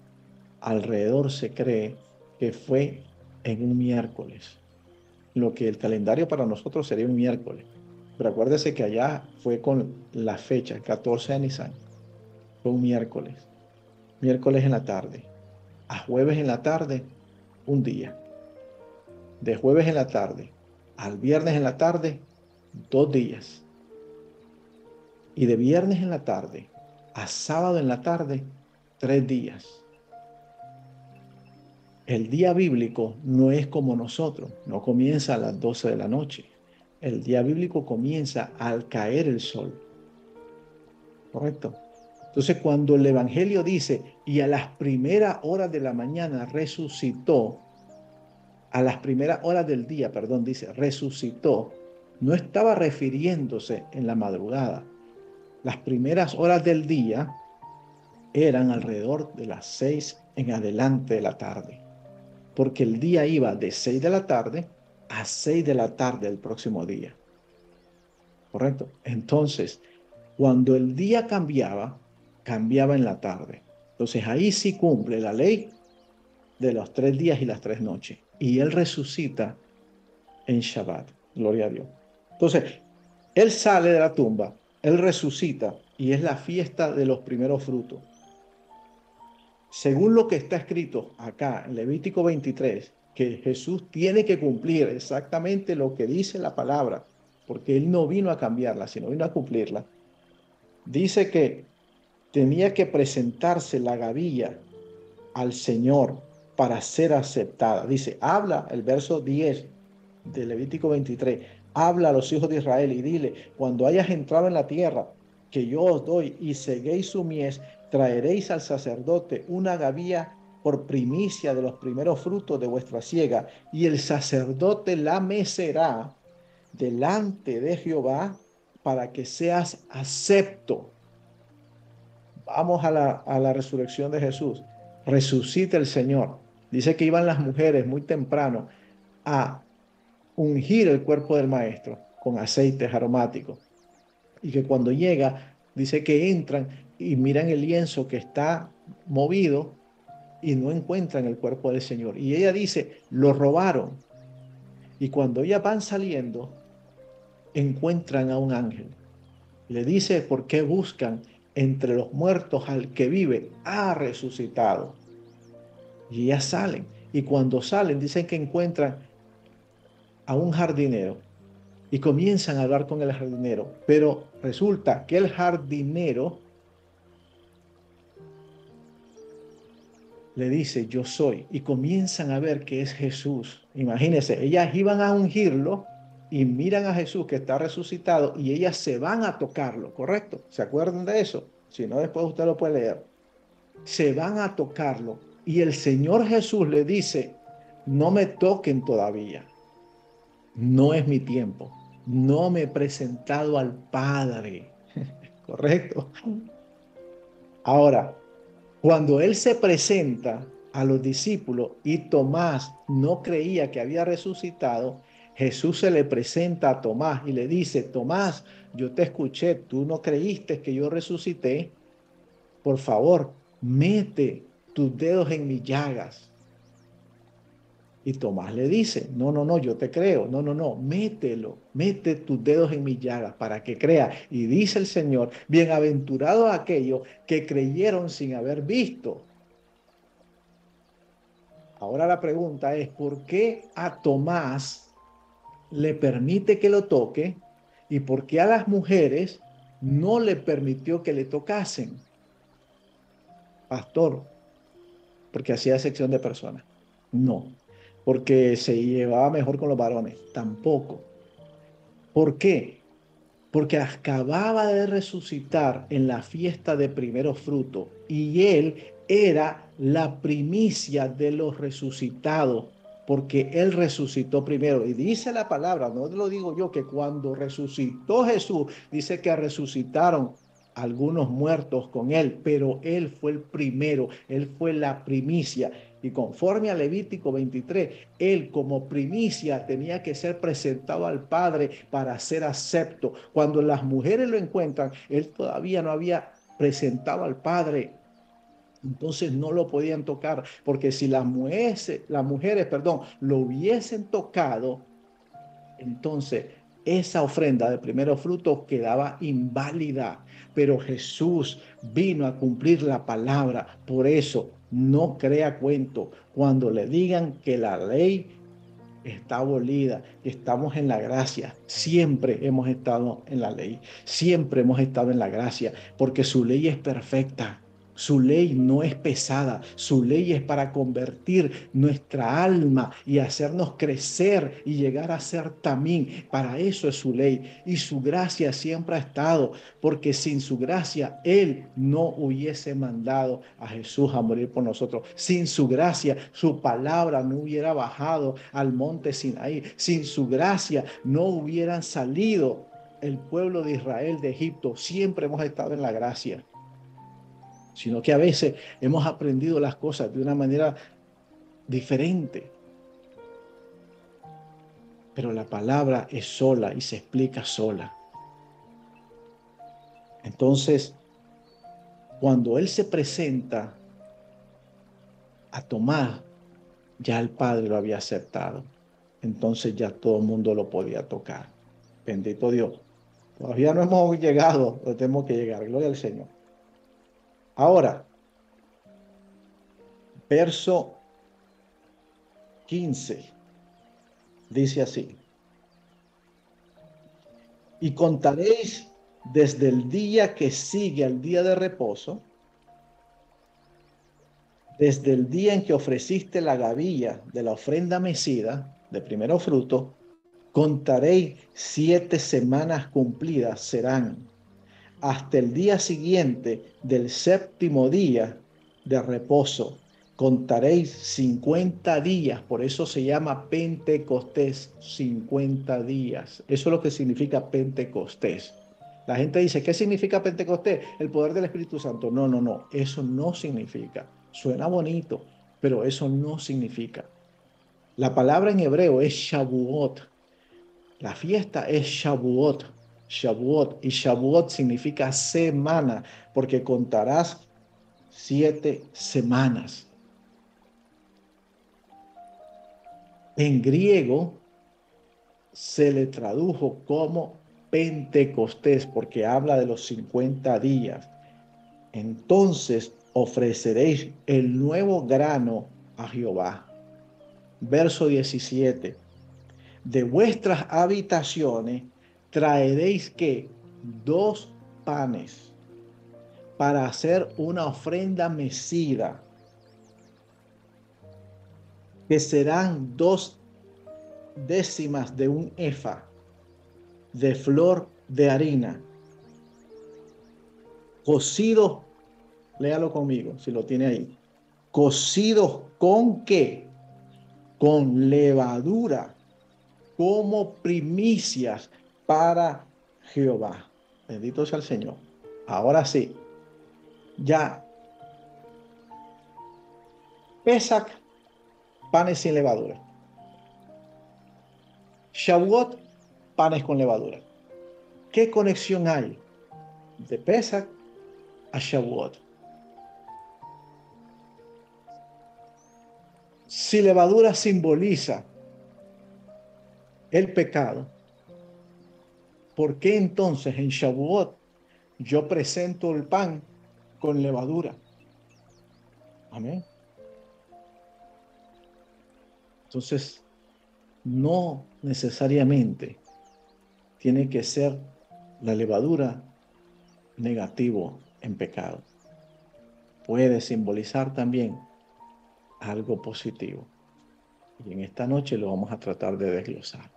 alrededor se cree que fue en un miércoles, lo que el calendario para nosotros sería un miércoles. Pero acuérdese que allá fue con la fecha, 14 de Nisan, fue un miércoles, miércoles en la tarde, a jueves en la tarde, un día, de jueves en la tarde al viernes en la tarde, 2 días, y de viernes en la tarde a sábado en la tarde, 3 días. El día bíblico no es como nosotros, no comienza a las 12 de la noche. El día bíblico comienza al caer el sol, ¿correcto? Entonces, cuando el Evangelio dice, y a las primeras horas de la mañana resucitó, a las primeras horas del día, perdón, dice, resucitó, no estaba refiriéndose en la madrugada. Las primeras horas del día eran alrededor de las 6 en adelante de la tarde, porque el día iba de 6 de la tarde a 6 de la tarde del próximo día. ¿Correcto? Entonces, cuando el día cambiaba, cambiaba en la tarde. Entonces, ahí sí cumple la ley de los 3 días y las 3 noches. Y Él resucita en Shabbat. Gloria a Dios. Entonces, Él sale de la tumba, Él resucita y es la fiesta de los primeros frutos. Según lo que está escrito acá en Levítico 23, que Jesús tiene que cumplir exactamente lo que dice la palabra, porque Él no vino a cambiarla, sino vino a cumplirla. Dice que tenía que presentarse la gavilla al Señor para ser aceptada. Dice, habla el verso 10 de Levítico 23, habla a los hijos de Israel y dile, cuando hayas entrado en la tierra que yo os doy y seguéis su mies, traeréis al sacerdote una gavilla por primicia de los primeros frutos de vuestra siega, y el sacerdote la mecerá delante de Jehová para que seas acepto. Vamos a la resurrección de Jesús. Resucita el Señor. Dice que iban las mujeres muy temprano a ungir el cuerpo del maestro con aceites aromáticos. Y que cuando llega, dice que entran y miran el lienzo que está movido y no encuentran el cuerpo del Señor. Y ella dice, lo robaron. Y cuando ellas van saliendo, encuentran a un ángel. Le dice, ¿por qué buscan entre los muertos al que vive? Ha resucitado. Y ellas salen. Y cuando salen, dicen que encuentran a un jardinero y comienzan a hablar con el jardinero. Pero resulta que el jardinero le dice, yo soy. Y comienzan a ver que es Jesús. Imagínense, ellas iban a ungirlo y miran a Jesús que está resucitado y ellas se van a tocarlo, ¿correcto? ¿Se acuerdan de eso? Si no, después usted lo puede leer. Se van a tocarlo y el Señor Jesús le dice, no me toquen todavía. No es mi tiempo. No me he presentado al Padre. ¿Correcto? Ahora, cuando Él se presenta a los discípulos y Tomás no creía que había resucitado, Jesús se le presenta a Tomás y le dice, Tomás, yo te escuché, tú no creíste que yo resucité. por favor, mete tus dedos en mis llagas. Y Tomás le dice, no, no, no, yo te creo, no, no, no, mételo, mete tus dedos en mis llagas para que crea. Y dice el Señor, bienaventurados aquellos que creyeron sin haber visto. Ahora la pregunta es, ¿por qué a Tomás le permite que lo toque y por qué a las mujeres no le permitió que le tocasen? Pastor, porque hacía sección de personas. No, porque se llevaba mejor con los varones. Tampoco. ¿Por qué? Porque acababa de resucitar en la fiesta de primeros frutos y él era la primicia de los resucitados, porque él resucitó primero. Y dice la palabra, no lo digo yo, que cuando resucitó Jesús, dice que resucitaron algunos muertos con él, pero él fue el primero, él fue la primicia. Y conforme a Levítico 23, él como primicia tenía que ser presentado al Padre para ser acepto. Cuando las mujeres lo encuentran, él todavía no había presentado al Padre. Entonces no lo podían tocar, porque si las mujeres, perdón, lo hubiesen tocado, entonces esa ofrenda de primeros frutos quedaba inválida. Pero Jesús vino a cumplir la palabra. Por eso no crea cuento cuando le digan que la ley está abolida, que estamos en la gracia. Siempre hemos estado en la ley, siempre hemos estado en la gracia, porque su ley es perfecta. Su ley no es pesada, su ley es para convertir nuestra alma y hacernos crecer y llegar a ser también. Para eso es su ley y su gracia siempre ha estado, porque sin su gracia Él no hubiese mandado a Jesús a morir por nosotros. Sin su gracia, su palabra no hubiera bajado al monte Sinaí. Sin su gracia no hubieran salido el pueblo de Israel de Egipto. Siempre hemos estado en la gracia, sino que a veces hemos aprendido las cosas de una manera diferente. Pero la palabra es sola y se explica sola. Entonces, cuando Él se presenta a Tomás, ya el Padre lo había aceptado. Entonces ya todo el mundo lo podía tocar. Bendito Dios. Todavía no hemos llegado, pero tenemos que llegar. Gloria al Señor. Ahora, verso 15, dice así. Y contaréis desde el día que sigue al día de reposo, desde el día en que ofreciste la gavilla de la ofrenda mecida, de primero fruto, contaréis 7 semanas cumplidas serán, hasta el día siguiente del séptimo día de reposo. Contaréis 50 días, por eso se llama Pentecostés, 50 días. Eso es lo que significa Pentecostés. La gente dice, ¿qué significa Pentecostés? El poder del Espíritu Santo. No, no, no, eso no significa. Suena bonito, pero eso no significa. La palabra en hebreo es Shavuot. La fiesta es Shavuot. Shavuot. Y Shavuot significa semana, porque contarás 7 semanas. En griego se le tradujo como Pentecostés, porque habla de los 50 días. Entonces ofreceréis el nuevo grano a Jehová. Verso 17. De vuestras habitaciones traeréis que 2 panes para hacer una ofrenda mecida, que serán 2/10 de un efa de flor de harina, cocidos, léalo conmigo si lo tiene ahí, cocidos con qué, con levadura, como primicias para Jehová. Bendito sea el Señor. Ahora sí, ya Pesach, panes sin levadura. Shavuot, panes con levadura. ¿Qué conexión hay de Pesach a Shavuot? Si levadura simboliza el pecado, ¿por qué entonces en Shavuot yo presento el pan con levadura? Amén. Entonces, no necesariamente tiene que ser la levadura negativo en pecado. Puede simbolizar también algo positivo. Y en esta noche lo vamos a tratar de desglosar.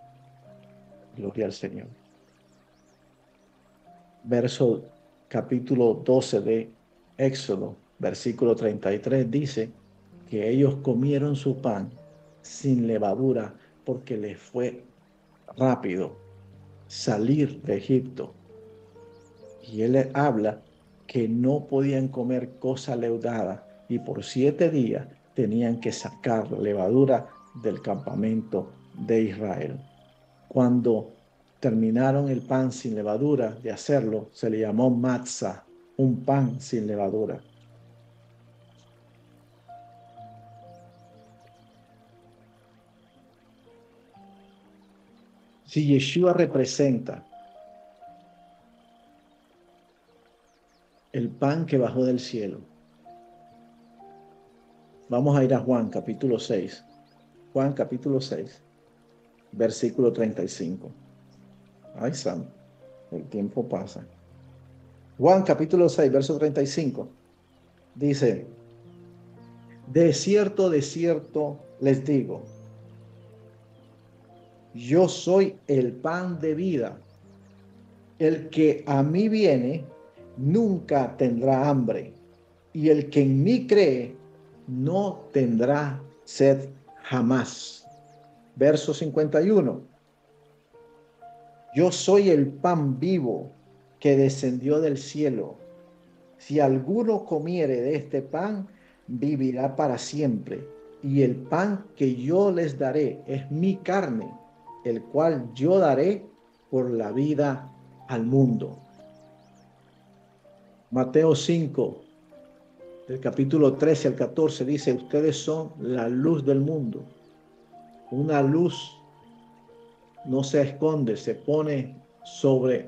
Gloria al Señor. Verso capítulo 12 de Éxodo, versículo 33 dice que ellos comieron su pan sin levadura porque les fue rápido salir de Egipto. Y él habla que no podían comer cosa leudada y por 7 días tenían que sacar la levadura del campamento de Israel. Cuando terminaron el pan sin levadura de hacerlo, se le llamó matzah, un pan sin levadura. Si Yeshua representa el pan que bajó del cielo, vamos a ir a Juan capítulo 6. Juan capítulo 6, versículo 35. Ay, santo, el tiempo pasa. Juan capítulo 6, verso 35. Dice, de cierto les digo, yo soy el pan de vida. El que a mí viene nunca tendrá hambre, y el que en mí cree no tendrá sed jamás. Verso 51. Yo soy el pan vivo que descendió del cielo. Si alguno comiere de este pan, vivirá para siempre. Y el pan que yo les daré es mi carne, el cual yo daré por la vida al mundo. Mateo 5, del capítulo 13 al 14, dice, ustedes son la luz del mundo. Una luz no se esconde, se pone sobre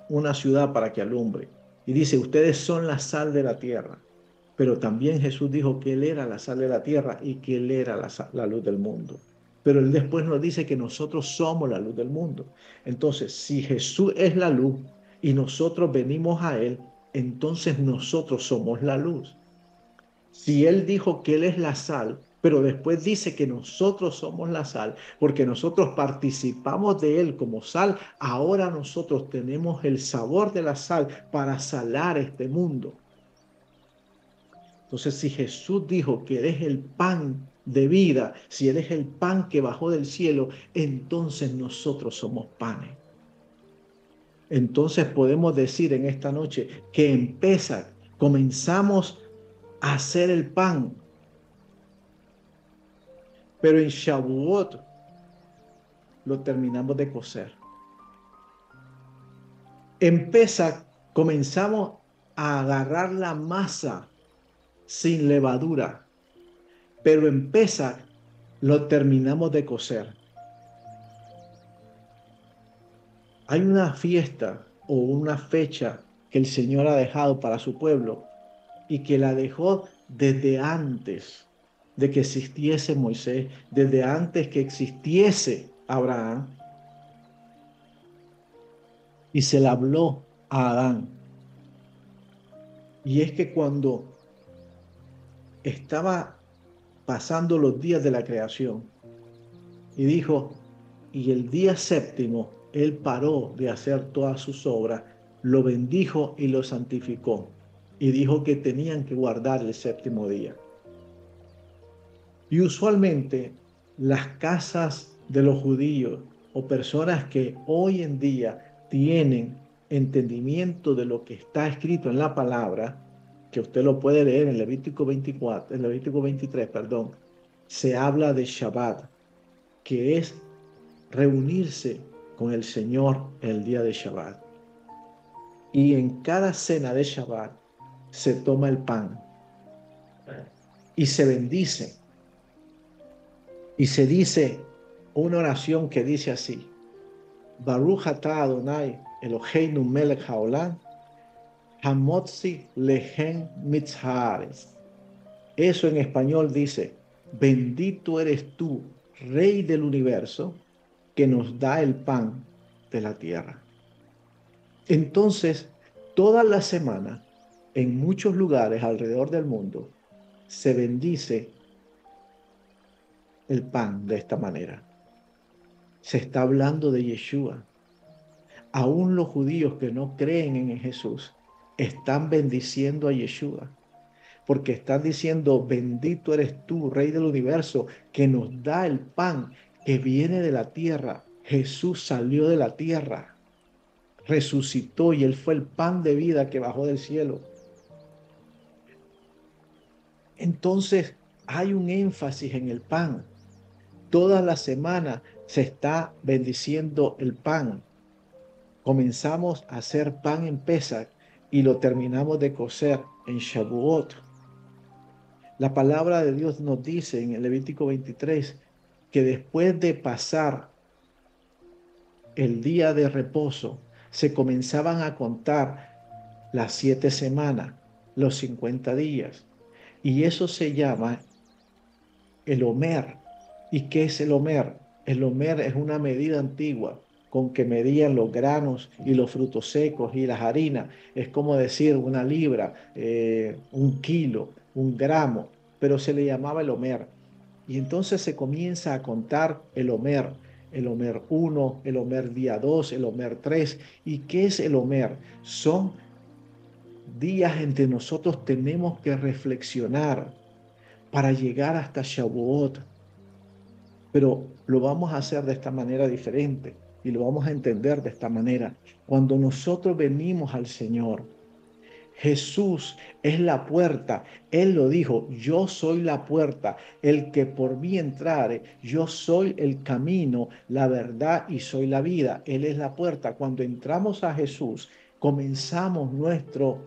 una ciudad para que alumbre. Y dice, ustedes son la sal de la tierra. Pero también Jesús dijo que Él era la sal de la tierra y que Él era la luz del mundo. Pero Él después nos dice que nosotros somos la luz del mundo. Entonces, si Jesús es la luz y nosotros venimos a Él, entonces nosotros somos la luz. Si Él dijo que Él es la sal, pero después dice que nosotros somos la sal, porque nosotros participamos de Él como sal, ahora nosotros tenemos el sabor de la sal para salar este mundo. Entonces, si Jesús dijo que eres el pan de vida, si eres el pan que bajó del cielo, entonces nosotros somos panes. Entonces podemos decir en esta noche que comenzamos a hacer el pan, pero en Shavuot lo terminamos de cocer. En Pesach comenzamos a agarrar la masa sin levadura, pero en Pesach lo terminamos de cocer. Hay una fiesta o una fecha que el Señor ha dejado para su pueblo y que la dejó desde antes de que existiese Moisés, desde antes que existiese Abraham, y se la habló a Adán. Y es que cuando estaba pasando los días de la creación y dijo, y el día séptimo él paró de hacer todas sus obras, lo bendijo y lo santificó y dijo que tenían que guardar el séptimo día. Y usualmente las casas de los judíos o personas que hoy en día tienen entendimiento de lo que está escrito en la palabra, que usted lo puede leer en Levítico 24, en Levítico 23, perdón, se habla de Shabbat, que es reunirse con el Señor el día de Shabbat. Y en cada cena de Shabbat se toma el pan. y se bendice. Y se dice una oración que dice así: Baruch atah Adonai Eloheinu melech haolam, hamotzi lehen mitzhaaretz. Eso en español dice: bendito eres tú, Rey del universo, que nos da el pan de la tierra. Entonces, toda la semana, en muchos lugares alrededor del mundo, se bendice el pan de esta manera. Se está hablando de Yeshua. Aún los judíos que no creen en Jesús están bendiciendo a Yeshua, porque están diciendo: bendito eres tú, Rey del universo, que nos da el pan que viene de la tierra. Jesús salió de la tierra, resucitó y él fue el pan de vida que bajó del cielo. Entonces hay un énfasis en el pan. Toda la semana se está bendiciendo el pan. Comenzamos a hacer pan en Pesach y lo terminamos de cocer en Shavuot. La palabra de Dios nos dice en el Levítico 23 que después de pasar el día de reposo, se comenzaban a contar las 7 semanas, los 50 días. Y eso se llama el Omer. ¿Y qué es el Omer? El Omer es una medida antigua con que medían los granos y los frutos secos y las harinas. Es como decir una libra, un kilo, un gramo, pero se le llamaba el Omer. Y entonces se comienza a contar el Omer 1, el Omer día 2, el Omer 3. ¿Y qué es el Omer? Son días en que nosotros tenemos que reflexionar para llegar hasta Shavuot, pero lo vamos a hacer de esta manera diferente y lo vamos a entender de esta manera. Cuando nosotros venimos al Señor, Jesús es la puerta. Él lo dijo: yo soy la puerta, el que por mí entrare, yo soy el camino, la verdad y soy la vida. Él es la puerta. Cuando entramos a Jesús, comenzamos nuestro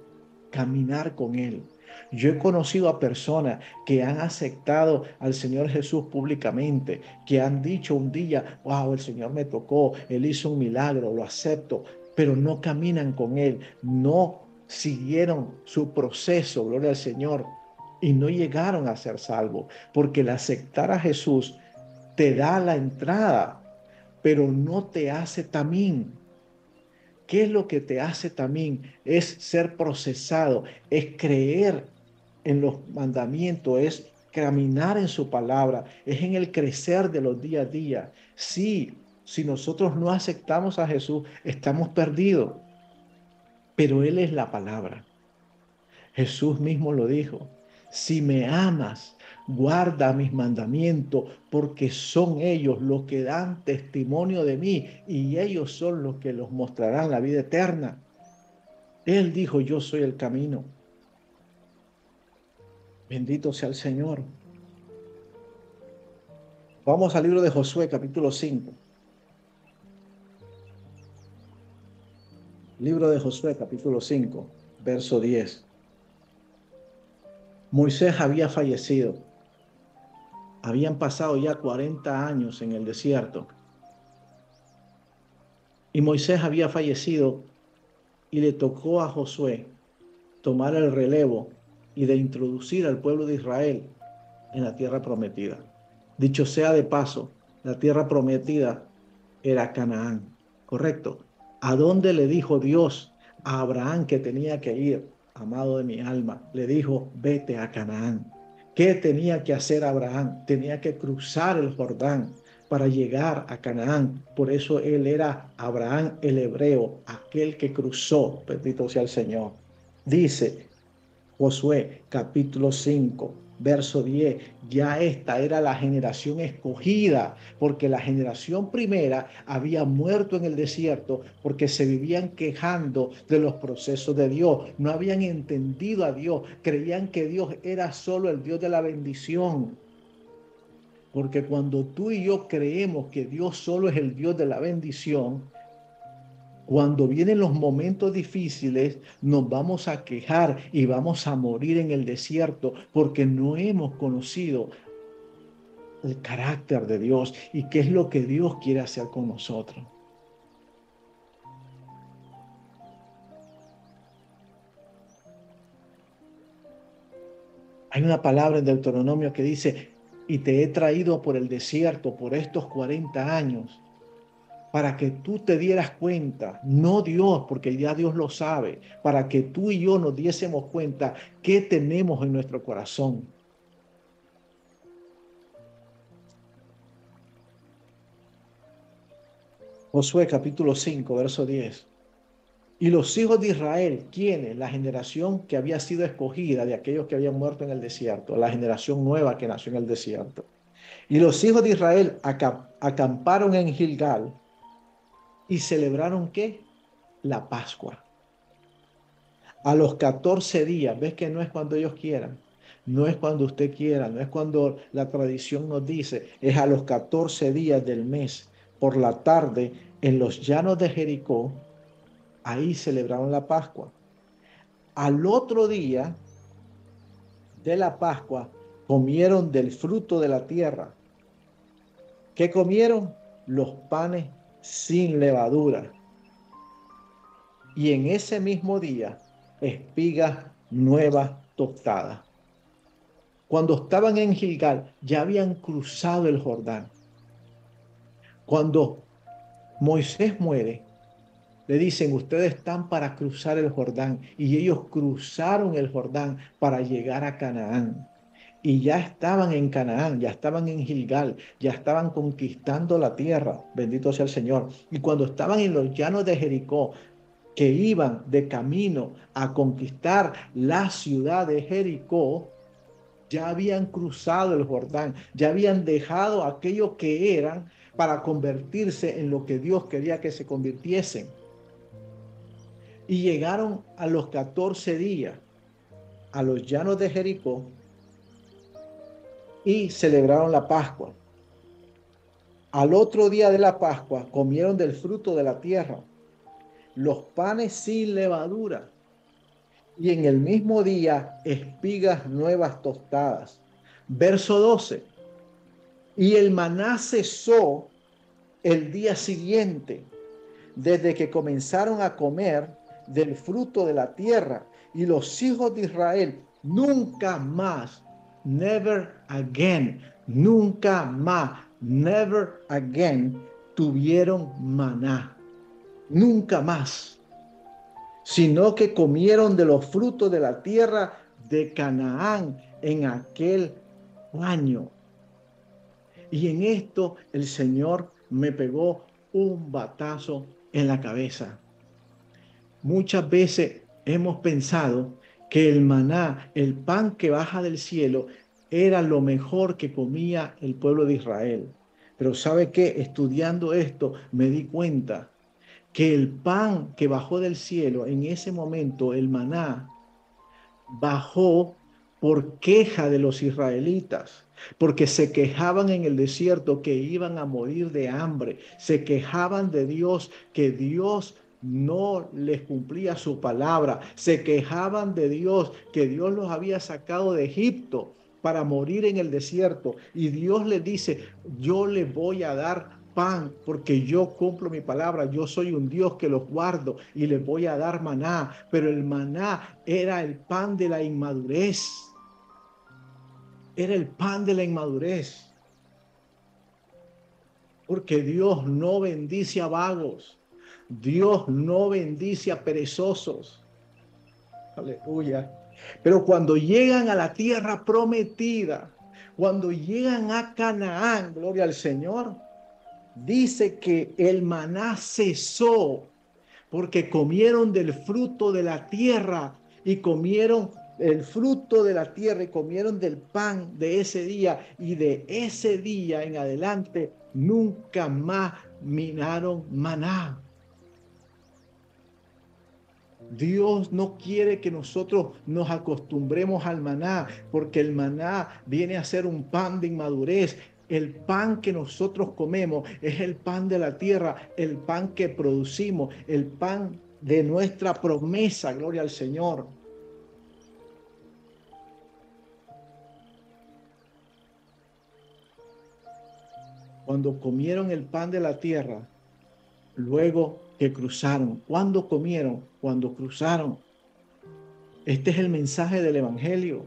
caminar con Él. Yo he conocido a personas que han aceptado al Señor Jesús públicamente, que han dicho un día: wow, el Señor me tocó, Él hizo un milagro, lo acepto, pero no caminan con Él, no siguieron su proceso, gloria al Señor, y no llegaron a ser salvos, porque el aceptar a Jesús te da la entrada, pero no te hace tamín. ¿Qué es lo que te hace tamín? Es ser procesado, es creer en los mandamientos, es caminar en su palabra, es en el crecer de los día a día. Sí, si nosotros no aceptamos a Jesús, estamos perdidos, pero Él es la palabra. Jesús mismo lo dijo: si me amas, guarda mis mandamientos, porque son ellos los que dan testimonio de mí y ellos son los que los mostrarán la vida eterna. Él dijo: yo soy el camino. Bendito sea el Señor. Vamos al libro de Josué, capítulo 5. Libro de Josué, capítulo 5, verso 10. Moisés había fallecido. Habían pasado ya 40 años en el desierto. Y Moisés había fallecido y le tocó a Josué tomar el relevo y de introducir al pueblo de Israel en la tierra prometida. Dicho sea de paso, la tierra prometida era Canaán, ¿correcto? ¿A dónde le dijo Dios a Abraham que tenía que ir? Amado de mi alma, le dijo: vete a Canaán. ¿Qué tenía que hacer Abraham? Tenía que cruzar el Jordán para llegar a Canaán. Por eso él era Abraham el hebreo, aquel que cruzó. Bendito sea el Señor. Dice Josué capítulo 5, verso 10: ya esta era la generación escogida, porque la generación primera había muerto en el desierto porque se vivían quejando de los procesos de Dios, no habían entendido a Dios, creían que Dios era solo el Dios de la bendición. Porque cuando tú y yo creemos que Dios solo es el Dios de la bendición, Cuando vienen los momentos difíciles, nos vamos a quejar y vamos a morir en el desierto porque no hemos conocido el carácter de Dios y qué es lo que Dios quiere hacer con nosotros. Hay una palabra en Deuteronomio que dice, y te he traído por el desierto por estos 40 años para que tú te dieras cuenta, no Dios, porque ya Dios lo sabe, para que tú y yo nos diésemos cuenta qué tenemos en nuestro corazón. Josué capítulo 5, verso 10. Y los hijos de Israel, ¿quiénes? La generación que había sido escogida de aquellos que habían muerto en el desierto, la generación nueva que nació en el desierto. Y los hijos de Israel acamparon en Gilgal y celebraron ¿qué? La Pascua. A los 14 días, ves que no es cuando ellos quieran, no es cuando usted quiera, no es cuando la tradición nos dice, es a los 14 días del mes, por la tarde, en los llanos de Jericó, ahí celebraron la Pascua. Al otro día de la Pascua, comieron del fruto de la tierra. ¿Qué comieron? Los panes sin levadura. Y en ese mismo día, espigas nuevas tostadas. Cuando estaban en Gilgal, ya habían cruzado el Jordán. Cuando Moisés muere, le dicen, ustedes están para cruzar el Jordán. Y ellos cruzaron el Jordán para llegar a Canaán. Y ya estaban en Canaán, ya estaban en Gilgal, ya estaban conquistando la tierra. Bendito sea el Señor. Y cuando estaban en los llanos de Jericó, que iban de camino a conquistar la ciudad de Jericó, ya habían cruzado el Jordán, ya habían dejado aquello que eran para convertirse en lo que Dios quería que se convirtiesen. Y llegaron a los 14 días a los llanos de Jericó y celebraron la Pascua. Al otro día de la Pascua comieron del fruto de la tierra, los panes sin levadura, y en el mismo día espigas nuevas tostadas. Verso 12. Y el maná cesó el día siguiente, desde que comenzaron a comer del fruto de la tierra, y los hijos de Israel nunca más, never again, nunca más, never again, tuvieron maná, nunca más, sino que comieron de los frutos de la tierra de Canaán en aquel año. Y en esto el Señor me pegó un batazo en la cabeza. Muchas veces hemos pensado que el maná, el pan que baja del cielo, era lo mejor que comía el pueblo de Israel. Pero ¿sabe qué? Estudiando esto me di cuenta que el pan que bajó del cielo, en ese momento, el maná, bajó por queja de los israelitas, porque se quejaban en el desierto que iban a morir de hambre, se quejaban de Dios, que Dios no les cumplía su palabra, se quejaban de Dios, que Dios los había sacado de Egipto para morir en el desierto, y Dios les dice, yo les voy a dar pan, porque yo cumplo mi palabra, yo soy un Dios que los guardo y les voy a dar maná, pero el maná era el pan de la inmadurez, era el pan de la inmadurez, porque Dios no bendice a vagos, Dios no bendice a perezosos, aleluya, pero cuando llegan a la tierra prometida, cuando llegan a Canaán, gloria al Señor, dice que el maná cesó porque comieron del fruto de la tierra y comieron el fruto de la tierra y comieron del pan de ese día y de ese día en adelante nunca más minaron maná. Dios no quiere que nosotros nos acostumbremos al maná, porque el maná viene a ser un pan de inmadurez. El pan que nosotros comemos es el pan de la tierra, el pan que producimos, el pan de nuestra promesa, gloria al Señor. Cuando comieron el pan de la tierra, luego que cruzaron. ¿Cuándo comieron? Cuando cruzaron. Este es el mensaje del Evangelio.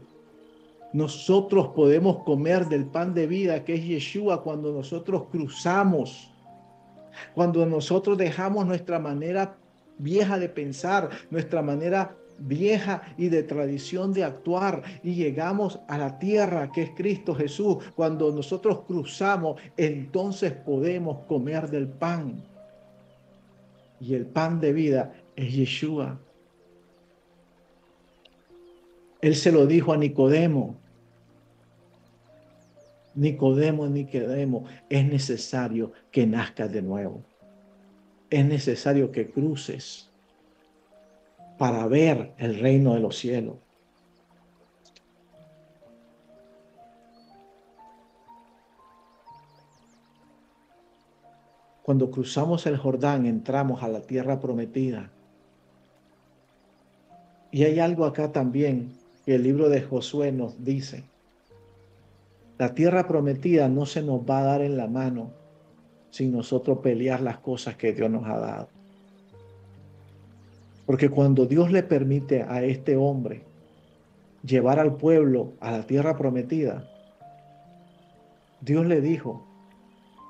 Nosotros podemos comer del pan de vida que es Yeshua cuando nosotros cruzamos, cuando nosotros dejamos nuestra manera vieja de pensar, nuestra manera vieja y de tradición de actuar y llegamos a la tierra que es Cristo Jesús. Cuando nosotros cruzamos, entonces podemos comer del pan. Y el pan de vida es Yeshua. Él se lo dijo a Nicodemo. Nicodemo, es necesario que nazcas de nuevo. Es necesario que cruces para ver el reino de los cielos. Cuando cruzamos el Jordán, entramos a la tierra prometida. Y hay algo acá también que el libro de Josué nos dice. La tierra prometida no se nos va a dar en la mano sin nosotros pelear las cosas que Dios nos ha dado. Porque cuando Dios le permite a este hombre llevar al pueblo a la tierra prometida, Dios le dijo,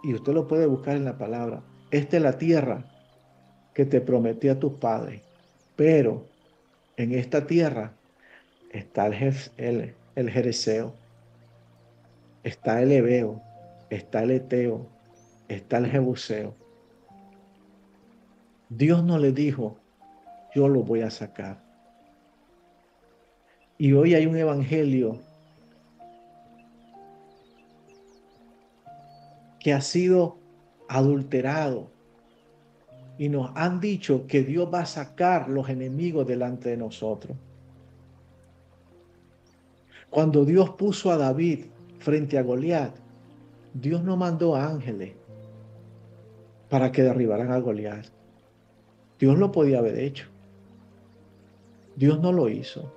y usted lo puede buscar en la palabra, esta es la tierra que te prometí a tus padres, pero en esta tierra está el Jereseo, está el Heveo, está el Eteo, está el Jebuseo. Dios no le dijo, yo lo voy a sacar. Y hoy hay un evangelio que ha sido adulterado y nos han dicho que Dios va a sacar los enemigos delante de nosotros. Cuando Dios puso a David frente a Goliat, Dios no mandó ángeles para que derribaran a Goliat. Dios lo podía haber hecho. Dios no lo hizo.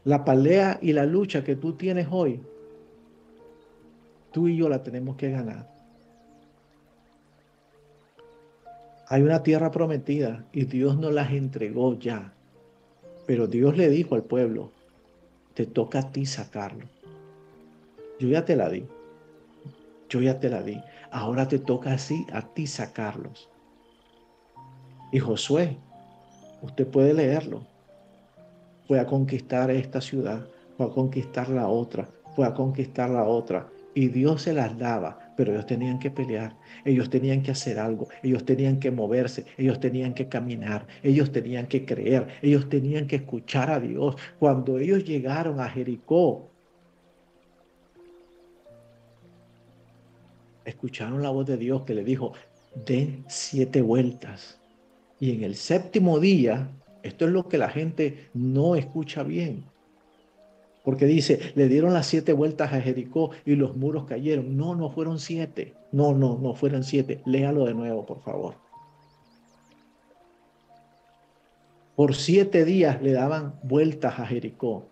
La pelea y la lucha que tú tienes hoy, tú y yo la tenemos que ganar. Hay una tierra prometida y Dios nos las entregó ya. Pero Dios le dijo al pueblo, te toca a ti sacarlo. Yo ya te la di. Yo ya te la di. Ahora te toca así a ti sacarlos. Y Josué, usted puede leerlo. Fue a conquistar esta ciudad, fue a conquistar la otra, fue a conquistar la otra. Y Dios se las daba, pero ellos tenían que pelear, ellos tenían que hacer algo, ellos tenían que moverse, ellos tenían que caminar, ellos tenían que creer, ellos tenían que escuchar a Dios. Cuando ellos llegaron a Jericó, escucharon la voz de Dios que le dijo, den 7 vueltas. Y en el séptimo día, esto es lo que la gente no escucha bien. Porque dice, le dieron las 7 vueltas a Jericó y los muros cayeron. No, no fueron 7. No, no, no fueron 7. Léalo de nuevo, por favor. Por 7 días le daban vueltas a Jericó.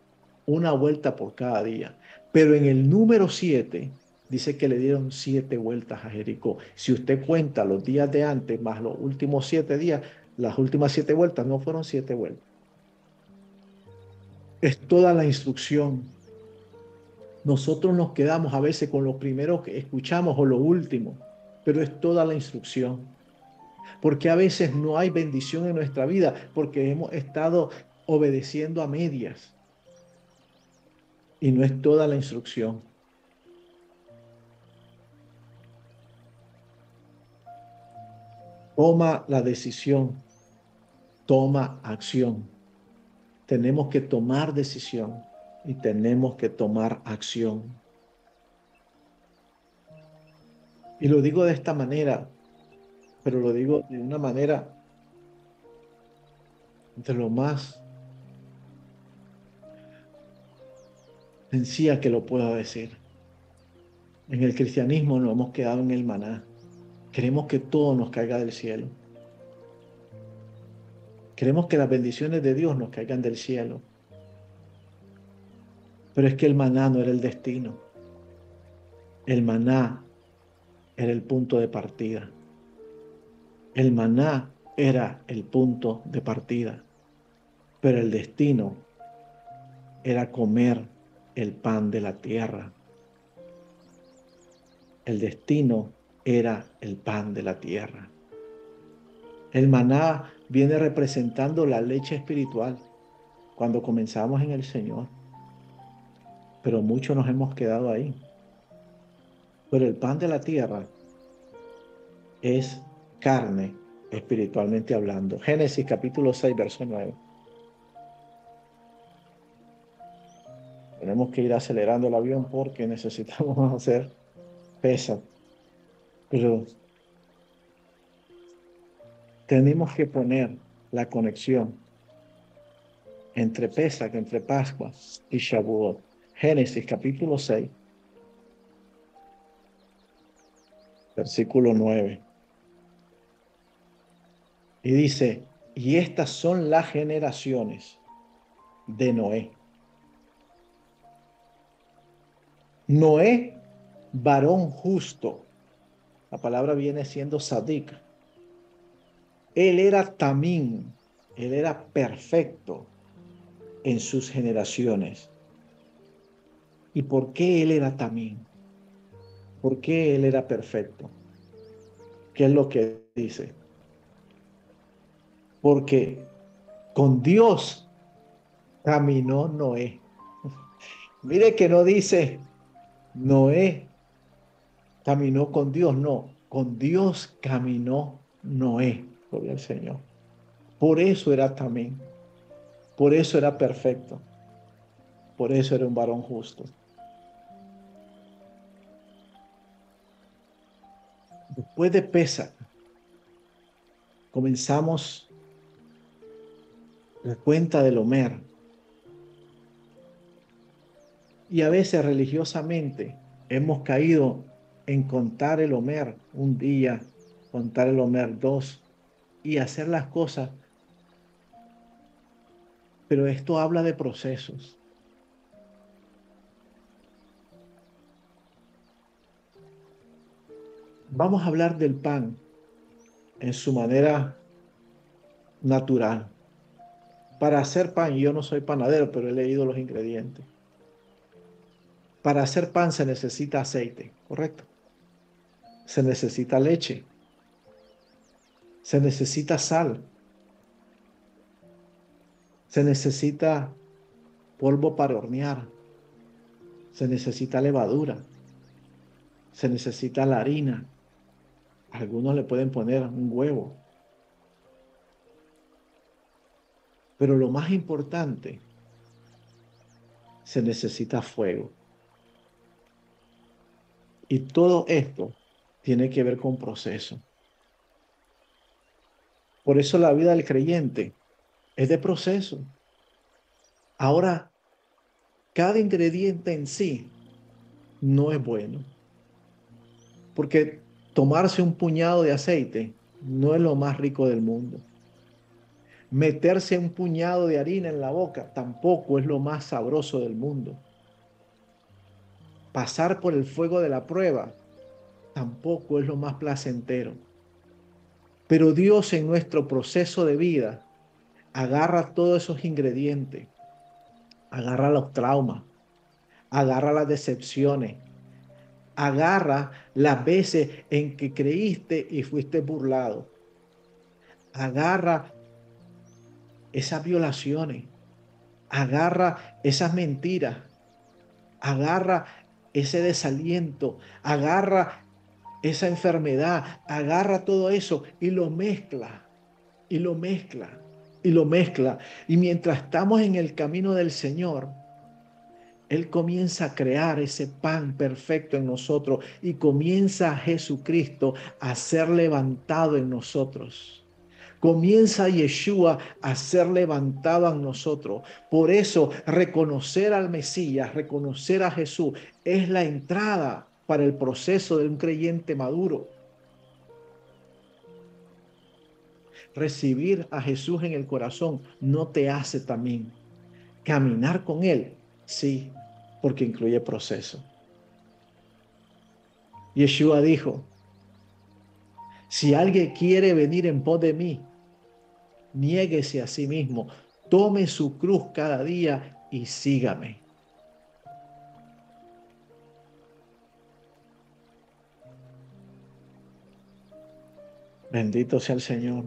Una vuelta por cada día. Pero en el número 7 dice que le dieron 7 vueltas a Jericó. Si usted cuenta los días de antes más los últimos 7 días, las últimas 7 vueltas no fueron 7 vueltas. Es toda la instrucción. Nosotros nos quedamos a veces con lo primero que escuchamos o lo último, pero es toda la instrucción. Porque a veces no hay bendición en nuestra vida porque hemos estado obedeciendo a medias y no es toda la instrucción. Toma la decisión, toma acción. Tenemos que tomar decisión y tenemos que tomar acción. Y lo digo de esta manera, pero lo digo de una manera de lo más sencilla que lo puedo decir. En el cristianismo nos hemos quedado en el maná. Queremos que todo nos caiga del cielo. Queremos que las bendiciones de Dios nos caigan del cielo. Pero es que el maná no era el destino. El maná era el punto de partida. El maná era el punto de partida. Pero el destino era comer el pan de la tierra. El destino era el pan de la tierra. El maná viene representando la leche espiritual cuando comenzamos en el Señor. Pero muchos nos hemos quedado ahí. Pero el pan de la tierra es carne espiritualmente hablando. Génesis capítulo 6, verso 9. Tenemos que ir acelerando el avión porque necesitamos hacer pesa. Pero tenemos que poner la conexión entre Pesach, entre Pascua y Shavuot. Génesis capítulo 6, versículo 9. Y dice, y estas son las generaciones de Noé. Noé, varón justo. La palabra viene siendo sadik. Él era tamín, él era perfecto en sus generaciones. ¿Y por qué él era tamín? ¿Por qué él era perfecto? ¿Qué es lo que dice? Porque con Dios caminó Noé. Mire que no dice Noé caminó con Dios, no, con Dios caminó Noé, gloria al Señor. Por eso era también, por eso era perfecto, por eso era un varón justo. Después de Pesach, comenzamos la cuenta del Omer. Y a veces religiosamente hemos caído en contar el Omer un día, contar el Omer dos y hacer las cosas. Pero esto habla de procesos. Vamos a hablar del pan en su manera natural. Para hacer pan, y yo no soy panadero, pero he leído los ingredientes. Para hacer pan se necesita aceite, ¿correcto? Se necesita leche. Se necesita sal. Se necesita polvo para hornear. Se necesita levadura. Se necesita la harina. Algunos le pueden poner un huevo. Pero lo más importante, se necesita fuego. Y todo esto tiene que ver con proceso. Por eso la vida del creyente es de proceso. Ahora, cada ingrediente en sí no es bueno. Porque tomarse un puñado de aceite no es lo más rico del mundo. Meterse un puñado de harina en la boca tampoco es lo más sabroso del mundo. Pasar por el fuego de la prueba tampoco es lo más placentero. Pero Dios en nuestro proceso de vida agarra todos esos ingredientes, agarra los traumas, agarra las decepciones, agarra las veces en que creíste y fuiste burlado, agarra esas violaciones, agarra esas mentiras, agarra ese desaliento, agarra esa enfermedad, agarra todo eso y lo mezcla, y lo mezcla, y lo mezcla. Y mientras estamos en el camino del Señor, Él comienza a crear ese pan perfecto en nosotros y comienza Jesucristo a ser levantado en nosotros. Comienza Yeshua a ser levantado en nosotros. Por eso reconocer al Mesías, reconocer a Jesús es la entrada para el proceso de un creyente maduro. Recibir a Jesús en el corazón no te hace también. Caminar con Él, sí, porque incluye proceso. Yeshua dijo, si alguien quiere venir en pos de mí, niéguese a sí mismo, tome su cruz cada día y sígame. Bendito sea el Señor.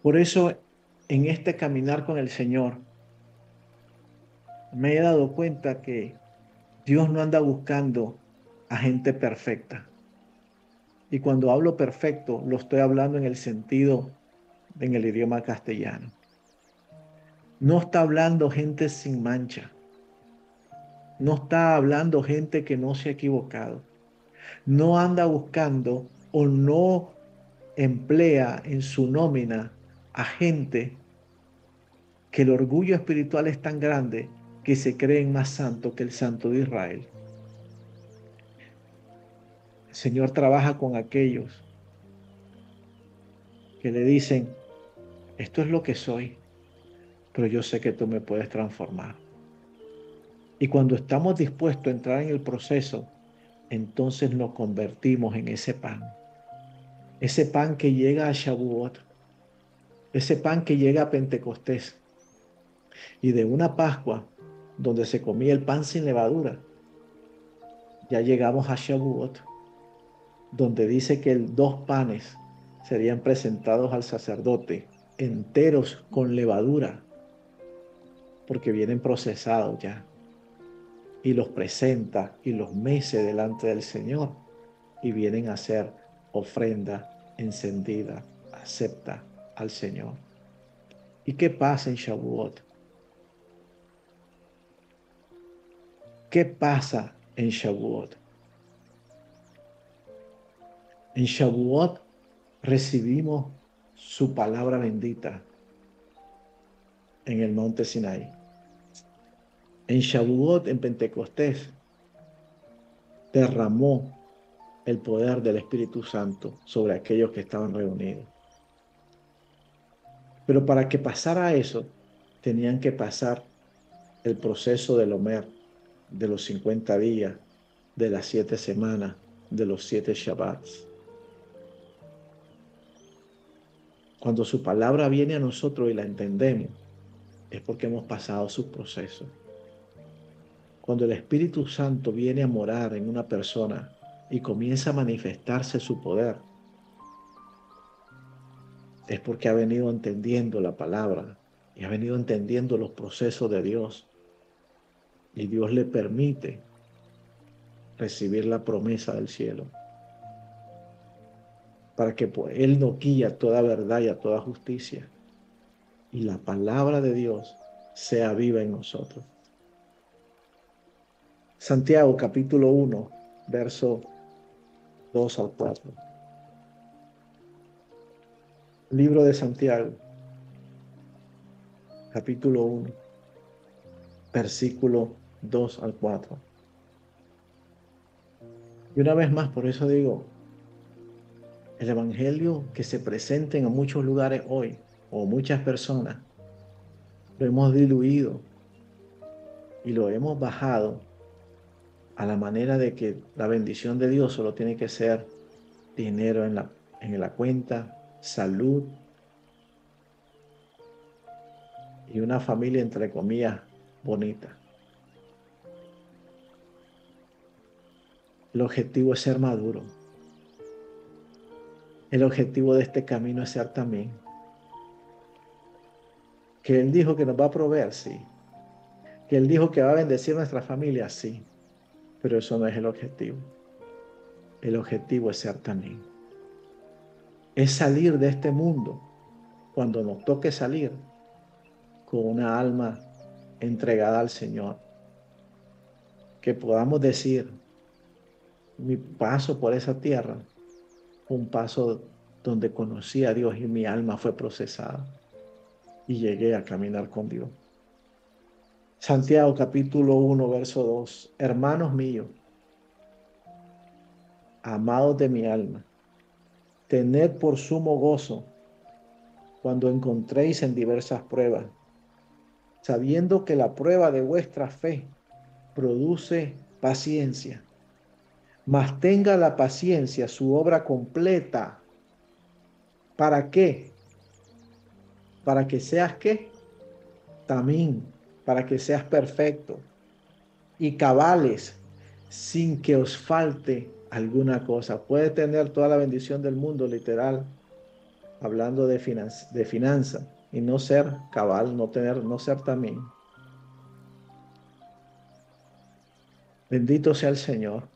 Por eso, en este caminar con el Señor, me he dado cuenta que Dios no anda buscando a gente perfecta. Y cuando hablo perfecto, lo estoy hablando en el sentido, en el idioma castellano. No está hablando gente sin mancha. No está hablando gente que no se ha equivocado. No anda buscando o no emplea en su nómina a gente que el orgullo espiritual es tan grande que se creen más santos que el Santo de Israel. El Señor trabaja con aquellos que le dicen, esto es lo que soy, pero yo sé que tú me puedes transformar. Y cuando estamos dispuestos a entrar en el proceso, entonces nos convertimos en ese pan que llega a Shavuot, ese pan que llega a Pentecostés, y de una Pascua donde se comía el pan sin levadura, ya llegamos a Shavuot, donde dice que dos panes serían presentados al sacerdote enteros con levadura, porque vienen procesados ya, y los presenta y los mece delante del Señor, y vienen a ser ofrenda encendida, acepta al Señor. ¿Y qué pasa en Shavuot? ¿Qué pasa en Shavuot? En Shavuot recibimos su palabra bendita en el monte Sinaí. En Shavuot, en Pentecostés, derramó el poder del Espíritu Santo sobre aquellos que estaban reunidos. Pero para que pasara eso, tenían que pasar el proceso del Omer, de los 50 días, de las 7 semanas, de los 7 Shabbats. Cuando su palabra viene a nosotros y la entendemos, es porque hemos pasado su proceso. Cuando el Espíritu Santo viene a morar en una persona y comienza a manifestarse su poder, es porque ha venido entendiendo la palabra y ha venido entendiendo los procesos de Dios. Y Dios le permite recibir la promesa del cielo para que Él nos guíe a toda verdad y a toda justicia. Y la palabra de Dios sea viva en nosotros. Santiago capítulo 1, verso 2 al 4. Libro de Santiago, capítulo 1, versículo 2 al 4. Y una vez más, por eso digo, el evangelio que se presenta en muchos lugares hoy, o muchas personas, lo hemos diluido y lo hemos bajado a la manera de que la bendición de Dios solo tiene que ser dinero en la cuenta, salud y una familia, entre comillas, bonita. El objetivo es ser maduro. El objetivo de este camino es ser también. Que Él dijo que nos va a proveer, sí. Que Él dijo que va a bendecir nuestra familia, sí. Pero eso no es el objetivo. El objetivo es ser también. Es salir de este mundo cuando nos toque salir con una alma entregada al Señor. Que podamos decir, mi paso por esa tierra fue un paso donde conocí a Dios y mi alma fue procesada y llegué a caminar con Dios. Santiago capítulo 1, verso 2. Hermanos míos, amados de mi alma, tened por sumo gozo cuando encontréis en diversas pruebas, sabiendo que la prueba de vuestra fe produce paciencia. Mas tenga la paciencia su obra completa. ¿Para qué? Para que seas qué? También, para que seas perfecto y cabales, sin que os falte alguna cosa. Puede tener toda la bendición del mundo, literal, hablando de finanza, y no ser cabal, no ser también. Bendito sea el Señor.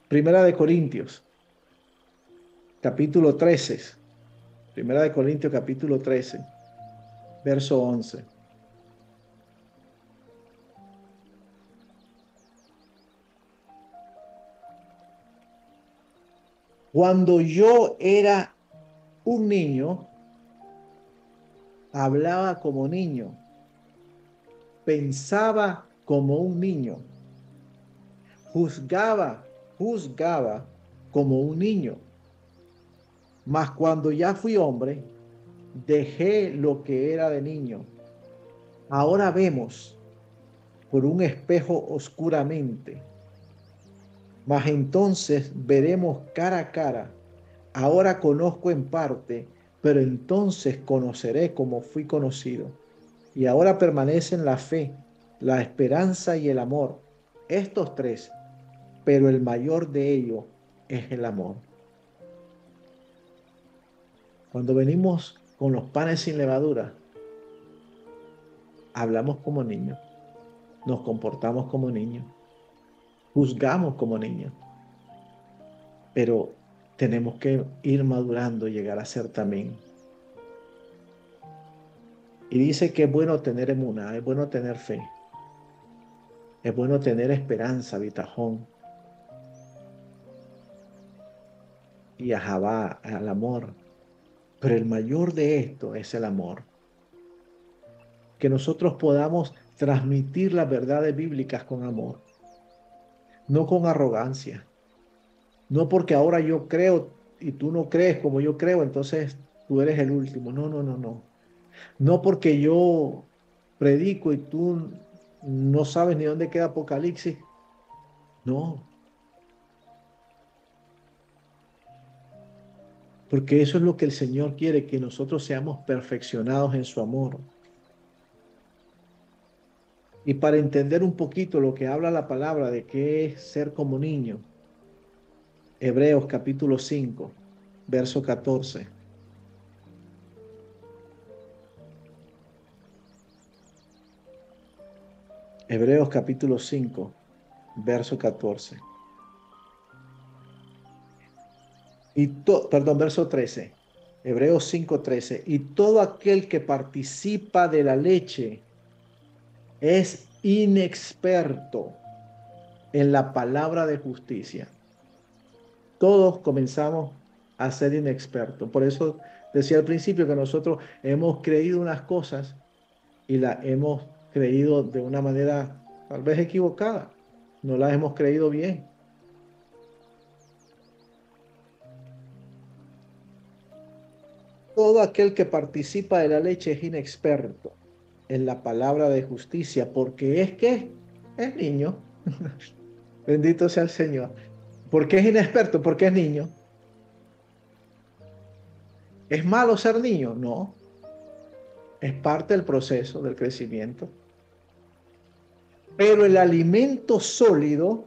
Primera de Corintios, capítulo 13. Primera de Corintios, capítulo 13, verso 11. Cuando yo era un niño, hablaba como niño, pensaba como un niño, juzgaba como un niño. Mas cuando ya fui hombre, dejé lo que era de niño. Ahora vemos por un espejo oscuramente, mas entonces veremos cara a cara. Ahora conozco en parte, pero entonces conoceré como fui conocido. Y ahora permanecen la fe, la esperanza y el amor. Estos tres, pero el mayor de ellos es el amor. Cuando venimos con los panes sin levadura, hablamos como niños, nos comportamos como niños, juzgamos como niños, pero tenemos que ir madurando, llegar a ser también. Y dice que es bueno tener emuná, es bueno tener fe, es bueno tener esperanza, bitajón y ahabá, al amor. Pero el mayor de esto es el amor. Que nosotros podamos transmitir las verdades bíblicas con amor, no con arrogancia, no porque ahora yo creo y tú no crees como yo creo, entonces tú eres el último. No, no, no, no. No porque yo predico y tú no sabes ni dónde queda Apocalipsis. No, porque eso es lo que el Señor quiere, que nosotros seamos perfeccionados en su amor. Y para entender un poquito lo que habla la palabra de qué es ser como niño, Hebreos capítulo 5, verso 14. Hebreos capítulo 5, verso 14. Perdón, verso 13. Hebreos 5:13. Y todo aquel que participa de la leche es inexperto en la palabra de justicia. Todos comenzamos a ser inexpertos. Por eso decía al principio que nosotros hemos creído unas cosas y las hemos creído de una manera tal vez equivocada. No las hemos creído bien. Todo aquel que participa de la leche es inexperto en la palabra de justicia, porque es que es niño. Bendito sea el Señor. ¿Por qué es inexperto? Porque es niño. ¿Es malo ser niño? No, es parte del proceso del crecimiento. Pero el alimento sólido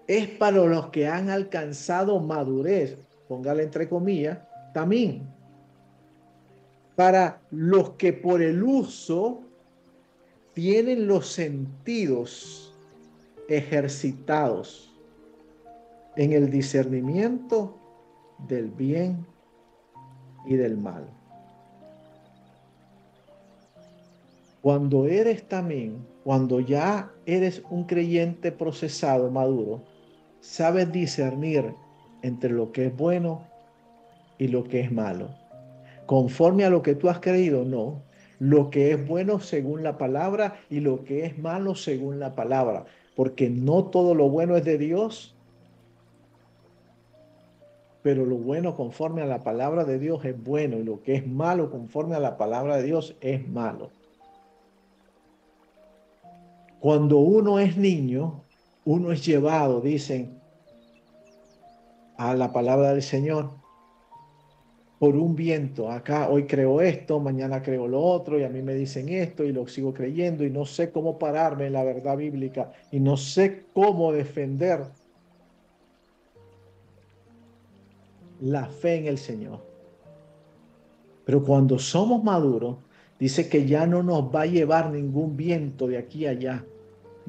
es para los que han alcanzado madurez, póngale entre comillas, también. Para los que por el uso tienen los sentidos ejercitados en el discernimiento del bien y del mal. Cuando eres también, cuando ya eres un creyente procesado, maduro, sabes discernir entre lo que es bueno y lo que es malo. Conforme a lo que tú has creído, no. lo que es bueno según la palabra y lo que es malo según la palabra, porque no todo lo bueno es de Dios, pero lo bueno conforme a la palabra de Dios es bueno y lo que es malo conforme a la palabra de Dios es malo. Cuando uno es niño, uno es llevado, dicen, a la palabra del Señor por un viento. Acá hoy creo esto, mañana creo lo otro, y a mí me dicen esto y lo sigo creyendo y no sé cómo pararme en la verdad bíblica y no sé cómo defender la fe en el Señor. Pero cuando somos maduros, dice que ya no nos va a llevar ningún viento de aquí a allá.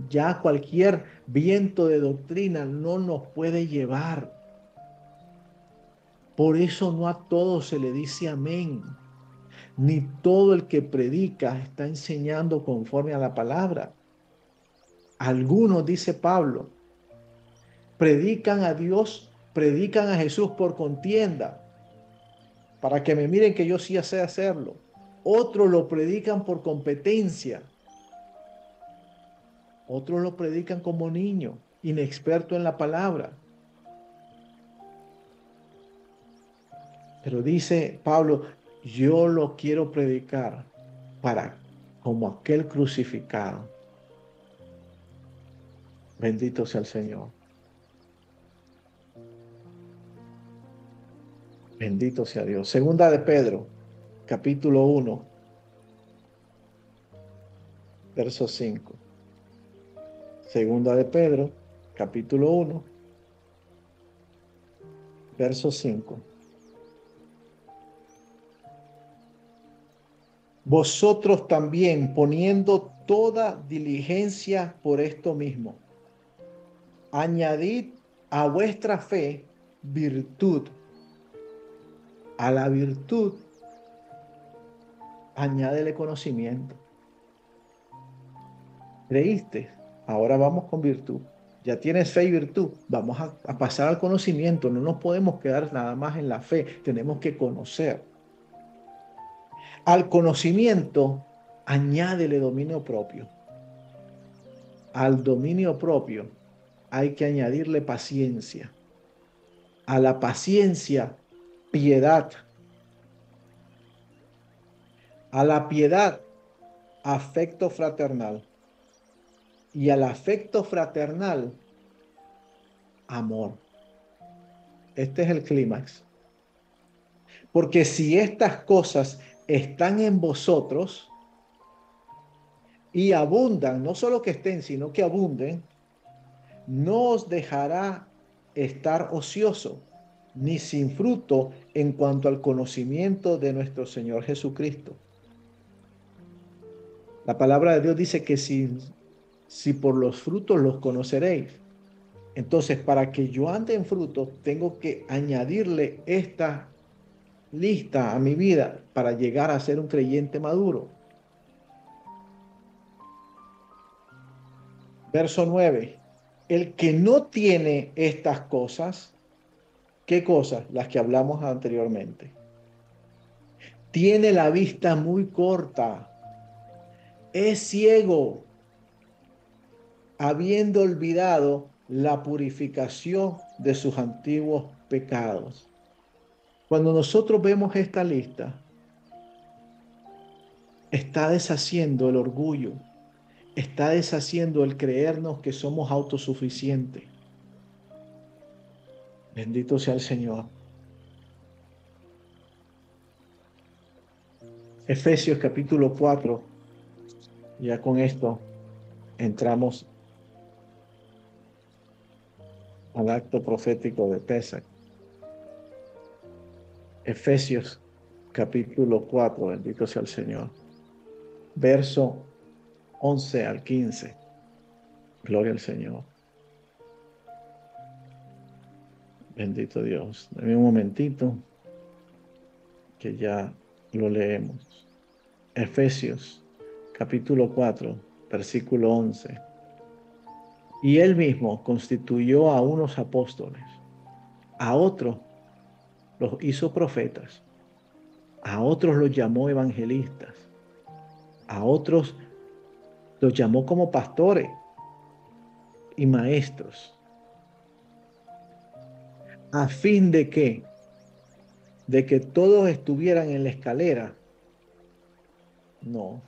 Ya cualquier viento de doctrina no nos puede llevar. Por eso no a todos se le dice amén. Ni todo el que predica está enseñando conforme a la palabra. Algunos, dice Pablo, predican a Dios, predican a Jesús por contienda, para que me miren que yo sí sé hacerlo. Otros lo predican por competencia. Otros lo predican como niño, inexperto en la palabra. Pero dice Pablo, yo lo quiero predicar para como aquel crucificado. Bendito sea el Señor. Bendito sea Dios. Segunda de Pedro, capítulo 1, verso 5. Segunda de Pedro, capítulo 1, verso 5. Vosotros también poniendo toda diligencia por esto mismo, añadid a vuestra fe virtud, a la virtud añádele conocimiento. ¿Creíste? Ahora vamos con virtud. Ya tienes fe y virtud. Vamos a pasar al conocimiento. No nos podemos quedar nada más en la fe. Tenemos que conocer. Al conocimiento, añádele dominio propio. Al dominio propio hay que añadirle paciencia. A la paciencia, piedad. A la piedad, afecto fraternal. Y al afecto fraternal, amor. Este es el clímax. Porque si estas cosas están en vosotros y abundan, no solo que estén, sino que abunden, no os dejará estar ocioso ni sin fruto en cuanto al conocimiento de nuestro Señor Jesucristo. La palabra de Dios dice que si por los frutos los conoceréis. Entonces, para que yo ande en fruto, tengo que añadirle esta lista a mi vida para llegar a ser un creyente maduro. Verso 9. El que no tiene estas cosas, ¿qué cosas? Las que hablamos anteriormente. Tiene la vista muy corta, es ciego, habiendo olvidado la purificación de sus antiguos pecados. Cuando nosotros vemos esta lista, está deshaciendo el orgullo, está deshaciendo el creernos que somos autosuficientes. Bendito sea el Señor. Efesios capítulo 4. Ya con esto entramos al acto profético de Pesach. Efesios capítulo 4. Bendito sea el Señor. Verso 11 al 15. Gloria al Señor. Bendito Dios. Dame un momentito que ya lo leemos. Efesios capítulo 4, versículo 11. Y él mismo constituyó a unos apóstoles, a otros los hizo profetas, a otros los llamó evangelistas, A otros los llamó como pastores y maestros. ¿A fin de qué? ¿De que todos estuvieran en la escalera? No.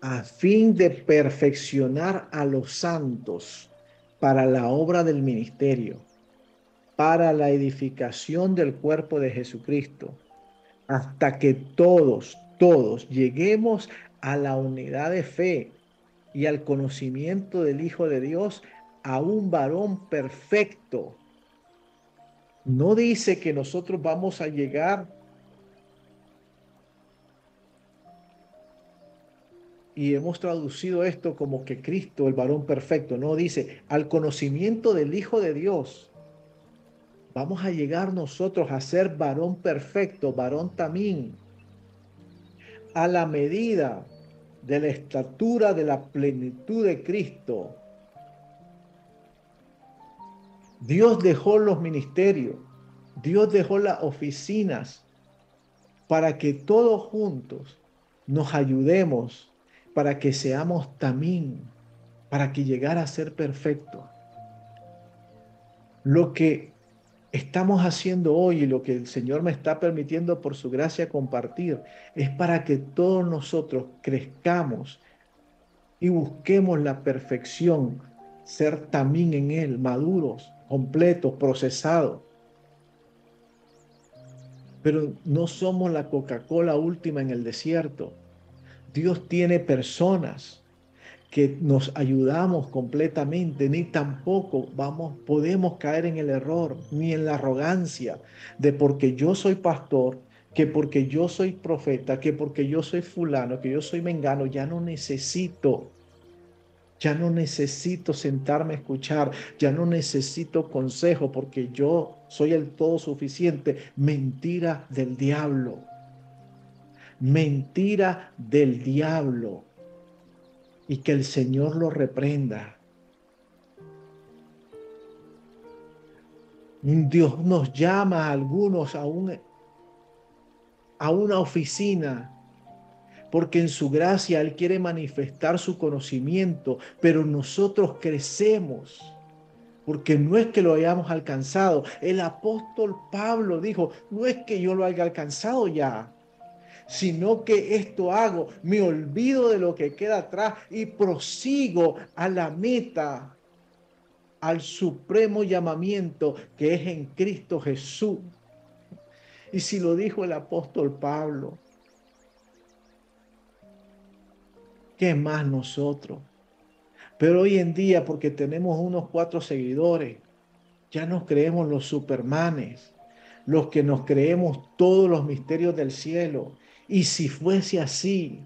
A fin de perfeccionar a los santos para la obra del ministerio, para la edificación del cuerpo de Jesucristo, hasta que todos lleguemos a la unidad de fe y al conocimiento del Hijo de Dios, a un varón perfecto. No dice que nosotros vamos a llegar y hemos traducido esto como que Cristo, el varón perfecto. No dice al conocimiento del Hijo de Dios. Vamos a llegar nosotros a ser varón perfecto, varón tamín, a la medida de la estatura de la plenitud de Cristo. Dios dejó los ministerios, Dios dejó las oficinas para que todos juntos nos ayudemos, para que seamos tamín, para que llegara a ser perfecto. Lo que estamos haciendo hoy y lo que el Señor me está permitiendo por su gracia compartir es para que todos nosotros crezcamos y busquemos la perfección, ser también en Él, maduros, completos, procesados. Pero no somos la Coca-Cola última en el desierto. Dios tiene personas que nos ayudamos completamente, ni tampoco podemos caer en el error, ni en la arrogancia de porque yo soy pastor, que porque yo soy profeta, que porque yo soy fulano, que yo soy mengano, ya no necesito sentarme a escuchar, ya no necesito consejo porque yo soy el todo suficiente. Mentira del diablo, mentira del diablo, y que el Señor lo reprenda. Dios nos llama a algunos a una oficina porque en su gracia Él quiere manifestar su conocimiento, pero nosotros crecemos porque no es que lo hayamos alcanzado. El apóstol Pablo dijo, no es que yo lo haya alcanzado ya, sino que esto hago, me olvido de lo que queda atrás y prosigo a la meta, al supremo llamamiento que es en Cristo Jesús. Y si lo dijo el apóstol Pablo, ¿qué más nosotros? Pero hoy en día, porque tenemos unos 4 seguidores, ya nos creemos los supermanes, los que nos creemos todos los misterios del cielo. Y si fuese así,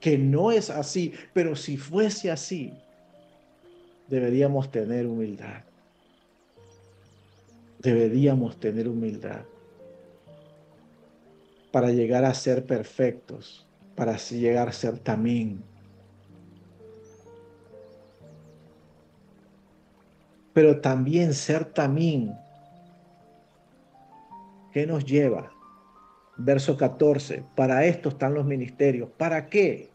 que no es así, pero si fuese así, deberíamos tener humildad. Deberíamos tener humildad para llegar a ser perfectos, para así llegar a ser también. Pero también ser también, ¿qué nos lleva? Verso 14, para esto están los ministerios. ¿Para qué?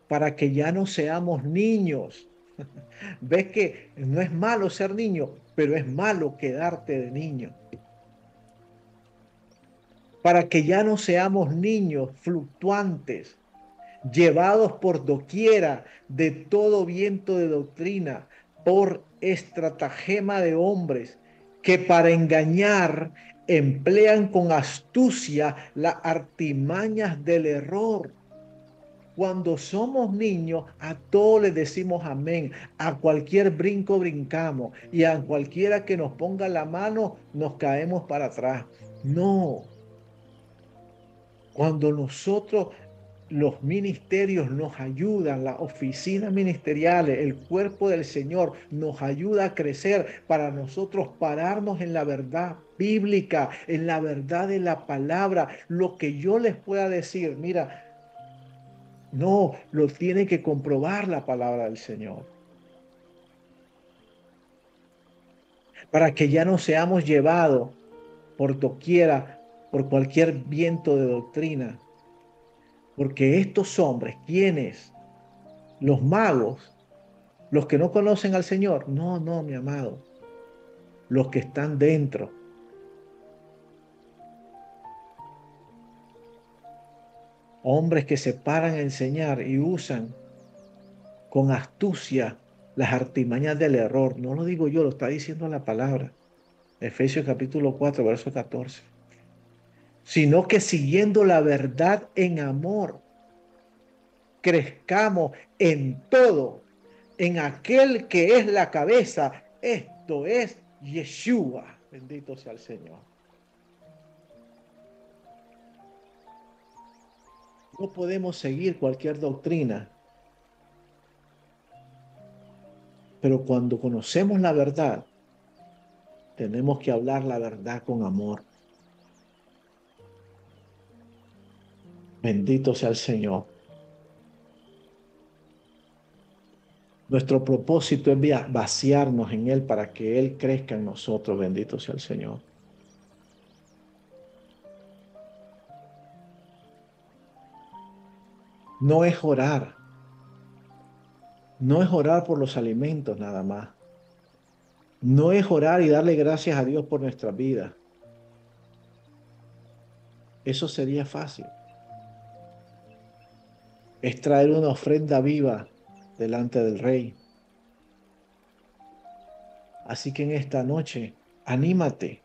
Para que ya no seamos niños. Ves que no es malo ser niño, pero es malo quedarte de niño. Para que ya no seamos niños fluctuantes, llevados por doquiera de todo viento de doctrina, por estratagema de hombres que para engañar emplean con astucia las artimañas del error. Cuando somos niños, a todos les decimos amén. A cualquier brinco brincamos y a cualquiera que nos ponga la mano nos caemos para atrás. No, cuando nosotros, los ministerios nos ayudan, las oficinas ministeriales, el cuerpo del Señor nos ayuda a crecer para nosotros pararnos en la verdad bíblica, en la verdad de la palabra. Lo que yo les pueda decir, mira, no, lo tiene que comprobar la palabra del Señor. Para que ya no seamos llevados por doquiera, por cualquier viento de doctrina, porque estos hombres, ¿quiénes? Los magos, los que no conocen al Señor. No, no, mi amado, los que están dentro. Hombres que se paran a enseñar y usan con astucia las artimañas del error. No lo digo yo, lo está diciendo la palabra. Efesios capítulo 4, verso 14. Sino que siguiendo la verdad en amor, crezcamos en todo, en aquel que es la cabeza. Esto es Yeshua. Bendito sea el Señor. No podemos seguir cualquier doctrina, pero cuando conocemos la verdad, tenemos que hablar la verdad con amor. Bendito sea el Señor. Nuestro propósito es vaciarnos en Él para que Él crezca en nosotros. Bendito sea el Señor. No es orar. No es orar por los alimentos nada más. No es orar y darle gracias a Dios por nuestra vida. Eso sería fácil. Es traer una ofrenda viva delante del Rey. Así que en esta noche, anímate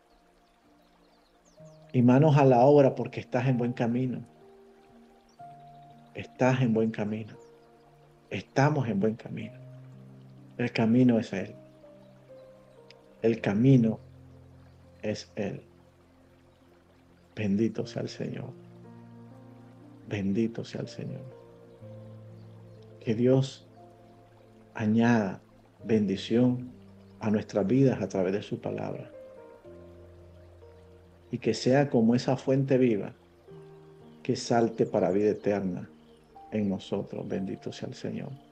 y manos a la obra porque estás en buen camino. Estás en buen camino. Estamos en buen camino. El camino es Él. El camino es Él. Bendito sea el Señor. Bendito sea el Señor. Que Dios añada bendición a nuestras vidas a través de su palabra. Y que sea como esa fuente viva que salte para vida eterna en nosotros. Bendito sea el Señor.